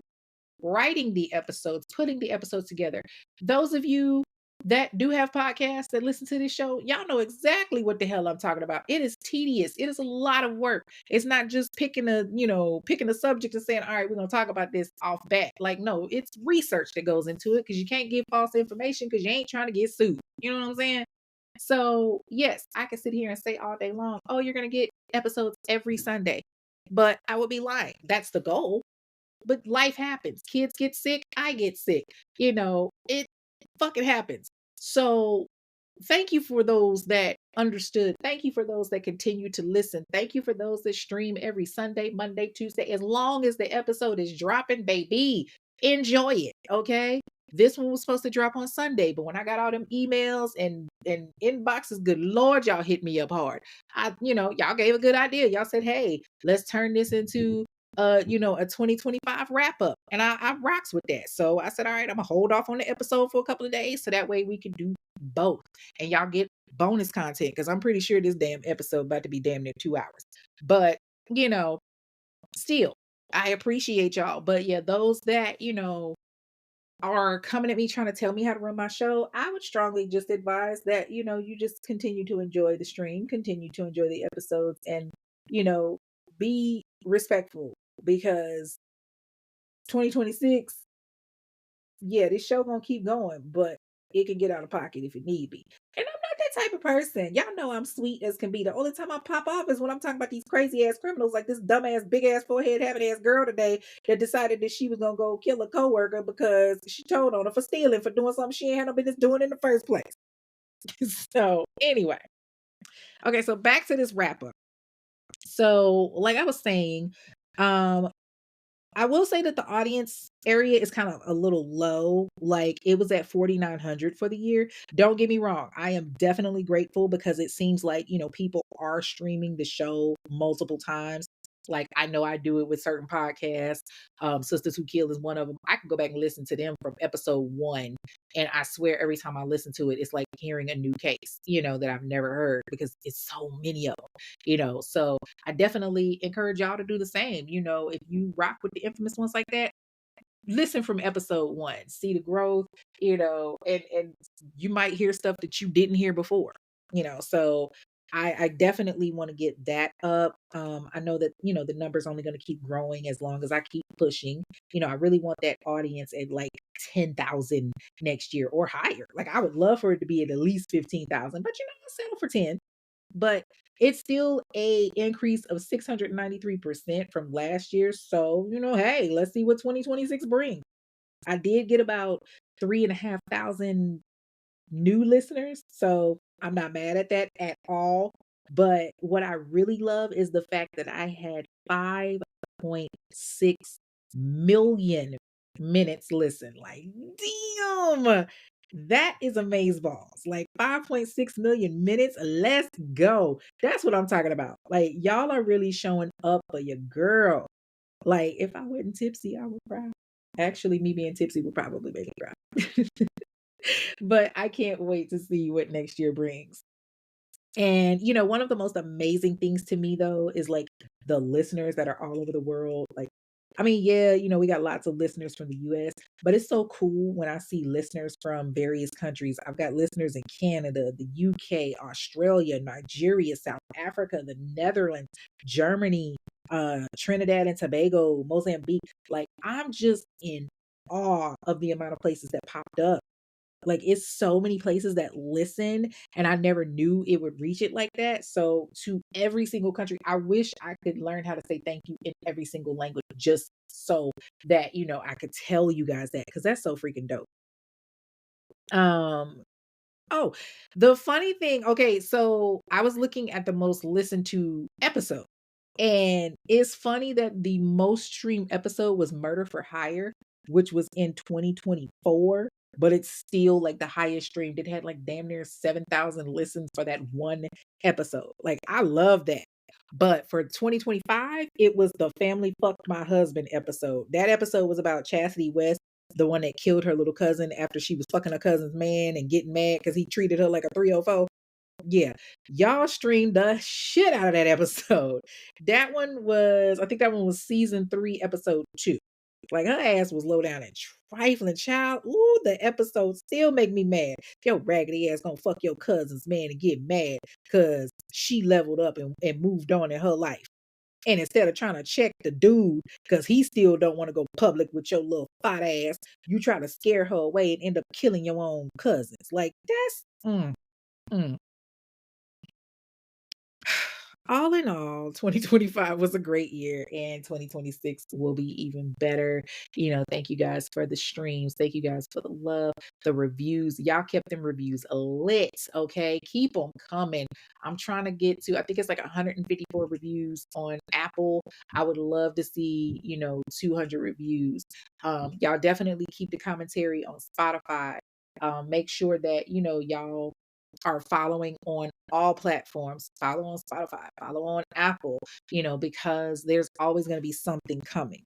writing the episodes, putting the episodes together. Those of you that do have podcasts that listen to this show, y'all know exactly what the hell I'm talking about. It is tedious. It is a lot of work. It's not just picking a subject and saying, all right, we're going to talk about this off bat. Like, no, it's research that goes into it because you can't give false information because you ain't trying to get sued. You know what I'm saying? So, yes, I can sit here and say all day long, oh, you're going to get episodes every Sunday. But I would be lying. That's the goal. But life happens. Kids get sick. I get sick. It fucking happens. So thank you for those that understood. Thank you for those that continue to listen. Thank you for those that stream every Sunday, Monday, Tuesday. As long as the episode is dropping, baby, enjoy it. Okay. This one was supposed to drop on Sunday, but when I got all them emails and inboxes, good Lord, y'all hit me up hard. Y'all gave a good idea. Y'all said, hey, let's turn this into a 2025 wrap up. And I rocks with that. So I said, all right, I'm gonna hold off on the episode for a couple of days so that way we can do both. And y'all get bonus content because I'm pretty sure this damn episode about to be damn near 2 hours. But still, I appreciate y'all. But yeah, those that, are coming at me trying to tell me how to run my show, I would strongly just advise that, you just continue to enjoy the stream, continue to enjoy the episodes, and, be respectful because 2026, yeah, this show gonna keep going, but it can get out of pocket if it need be. And I'm not that type of person. Y'all know I'm sweet as can be. The only time I pop off is when I'm talking about these crazy ass criminals like this dumbass, big ass forehead having ass girl today that decided that she was gonna go kill a coworker because she told on her for stealing, for doing something she ain't had no business doing in the first place. So anyway. Okay, so back to this wrap up. So, like I was saying, um, I will say that the audience area is kind of a little low. Like it was at 4,900 for the year. Don't get me wrong. I am definitely grateful because it seems like, people are streaming the show multiple times. Like I know I do it with certain podcasts. Sisters Who Kill is one of them. I can go back and listen to them from episode 1. And I swear every time I listen to it, it's like hearing a new case, that I've never heard because it's so many of them. So I definitely encourage y'all to do the same. If you rock with the infamous ones like that, listen from episode 1, see the growth, and you might hear stuff that you didn't hear before, so I definitely want to get that up. I know that, the number's only going to keep growing as long as I keep pushing. I really want that audience at like 10,000 next year or higher. Like I would love for it to be at least 15,000, but I'll settle for 10. But it's still a increase of 693% from last year. So, hey, let's see what 2026 brings. I did get about 3,500 new listeners. So I'm not mad at that at all. But what I really love is the fact that I had 5.6 million minutes listened. Like, damn, that is amazeballs. Like 5.6 million minutes. Let's go. That's what I'm talking about. Like, y'all are really showing up for your girl. Like, if I wasn't tipsy, I would cry. Actually, me being tipsy would probably make me cry. But I can't wait to see what next year brings. And, one of the most amazing things to me though is like the listeners that are all over the world. Like, I mean, yeah, we got lots of listeners from the US, but it's so cool when I see listeners from various countries. I've got listeners in Canada, the UK, Australia, Nigeria, South Africa, the Netherlands, Germany, Trinidad and Tobago, Mozambique. Like, I'm just in awe of the amount of places that popped up. Like, it's so many places that listen, and I never knew it would reach it like that. So, to every single country, I wish I could learn how to say thank you in every single language just so that, I could tell you guys that because that's so freaking dope. Um, oh, the funny thing, okay, so I was looking at the most listened to episode, and it's funny that the most streamed episode was Murder for Hire, which was in 2024, but it's still like the highest streamed. It had like damn near 7,000 listens for that one episode. Like, I love that. But for 2025, it was the Family Fucked My Husband episode. That episode was about Chastity West, the one that killed her little cousin after she was fucking her cousin's man and getting mad because he treated her like a 304. Yeah, y'all streamed the shit out of that episode. I think that one was season 3, episode 2. Like, her ass was low down and trifling, child. Ooh, the episode still make me mad. Your raggedy ass gonna fuck your cousin's man and get mad because she leveled up and moved on in her life. And instead of trying to check the dude, because he still don't want to go public with your little fat ass, you try to scare her away and end up killing your own cousins. Like, that's mm. All in all, 2025 was a great year, and 2026 will be even better. Thank you guys for the streams. Thank you guys for the love, the reviews. Y'all kept them reviews lit, okay? Keep them coming. I'm trying to get to, I think it's like 154 reviews on Apple. I would love to see, 200 reviews. Y'all definitely keep the commentary on Spotify. Make sure that, y'all are following on all platforms. Follow on Spotify, follow on Apple, because there's always going to be something coming.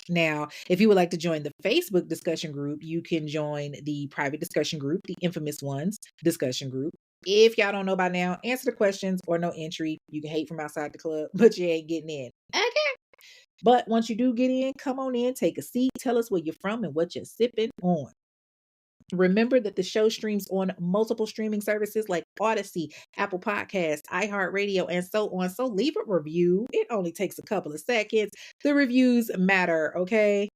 Now, if you would like to join the Facebook discussion group, you can join the private discussion group, the Infamous Ones discussion group. If y'all don't know by now, answer the questions or no entry. You can hate from outside the club, but you ain't getting in. Okay. But once you do get in, come on in, take a seat, tell us where you're from and what you're sipping on. Remember that the show streams on multiple streaming services like Odyssey, Apple Podcasts, iHeartRadio, and so on. So leave a review. It only takes a couple of seconds. The reviews matter, okay?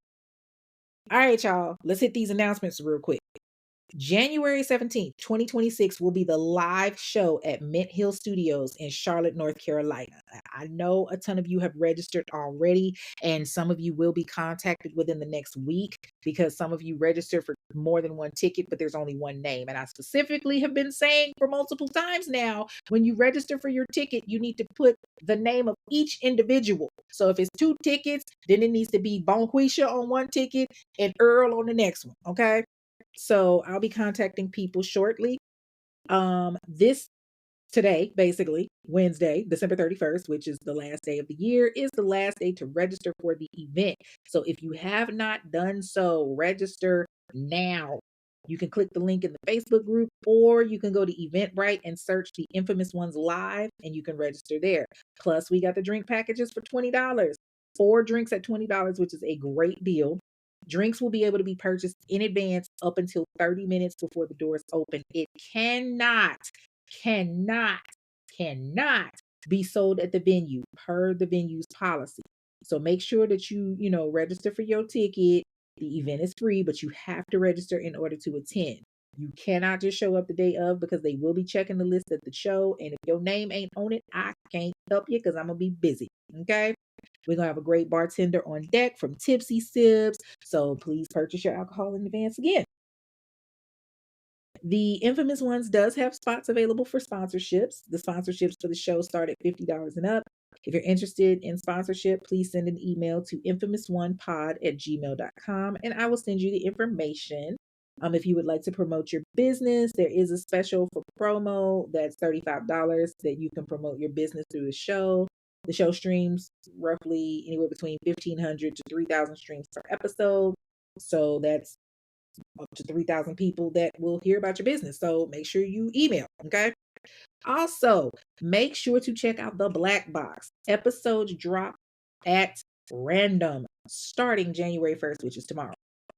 All right, y'all. Let's hit these announcements real quick. January 17th, 2026 will be the live show at Mint Hill Studios in Charlotte, North Carolina. I know a ton of you have registered already, and some of you will be contacted within the next week because some of you registered for more than one ticket, but there's only one name. And I specifically have been saying for multiple times now, when you register for your ticket, you need to put the name of each individual. So if it's 2 tickets, then it needs to be Bonquisha on one ticket and Earl on the next one, okay? So I'll be contacting people shortly. Today, basically, Wednesday, December 31st, which is the last day of the year, is the last day to register for the event. So if you have not done so, register now. You can click the link in the Facebook group, or you can go to Eventbrite and search the Infamous Ones Live, and you can register there. Plus, we got the drink packages for $20. 4 drinks at $20, which is a great deal. Drinks will be able to be purchased in advance up until 30 minutes before the doors open. It cannot be sold at the venue per the venue's policy. So make sure that you register for your ticket. The event is free, but you have to register in order to attend. You cannot just show up the day of because they will be checking the list at the show. And if your name ain't on it, I can't help you because I'm going to be busy. Okay? We're going to have a great bartender on deck from Tipsy Sips. So please purchase your alcohol in advance again. The Infamous Ones does have spots available for sponsorships. The sponsorships for the show start at $50 and up. If you're interested in sponsorship, please send an email to infamous1pod@gmail.com and I will send you the information. If you would like to promote your business, there is a special for promo that's $35 that you can promote your business through the show. The show streams roughly anywhere between 1,500 to 3,000 streams per episode. So that's up to 3,000 people that will hear about your business. So make sure you email, okay? Also, make sure to check out the Black Box. Episodes drop at random starting January 1st, which is tomorrow.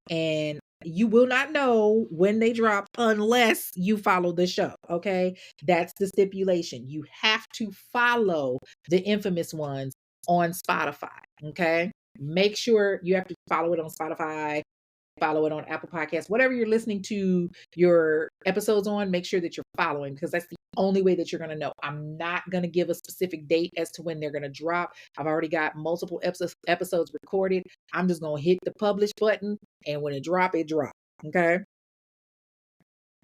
And you will not know when they drop unless you follow the show, okay? That's the stipulation. You have to follow the Infamous Ones on Spotify, okay? Make sure you have to follow it on Spotify, follow it on Apple Podcasts, whatever you're listening to your episodes on, make sure that you're following because that's the only way that you're going to know. I'm not going to give a specific date as to when they're going to drop. I've already got multiple episodes recorded. I'm just going to hit the publish button and when it drop, it drop. Okay.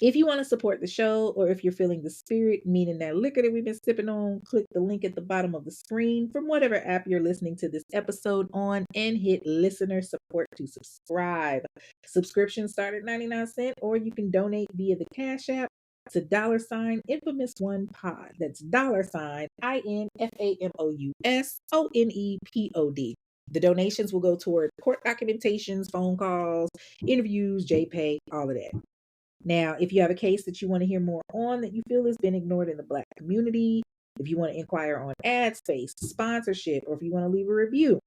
If you want to support the show or if you're feeling the spirit, meaning that liquor that we've been sipping on, click the link at the bottom of the screen from whatever app you're listening to this episode on and hit listener support to subscribe. Subscriptions start at 99 cents or you can donate via the Cash App to $infamous1pod. That's $INFAMOUSONEPOD. The donations will go toward court documentations, phone calls, interviews, JPay, all of that. Now, if you have a case that you want to hear more on that you feel has been ignored in the Black community, if you want to inquire on ad space, sponsorship, or if you want to leave a review,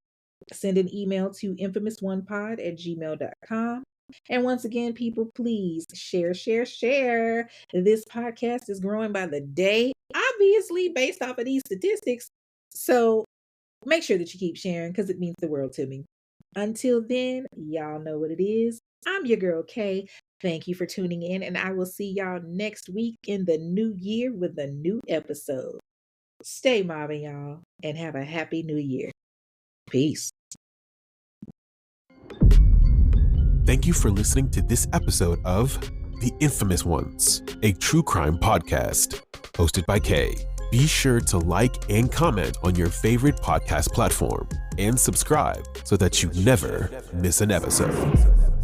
send an email to infamous1pod@gmail.com. And once again, people, please share. This podcast is growing by the day, obviously based off of these statistics. So make sure that you keep sharing because it means the world to me. Until then, y'all know what it is. I'm your girl, Kay. Thank you for tuning in, and I will see y'all next week in the new year with a new episode. Stay mobbing, y'all, and have a happy new year. Peace. Thank you for listening to this episode of The Infamous Ones, a true crime podcast hosted by Kay. Be sure to like and comment on your favorite podcast platform and subscribe so that you never miss an episode.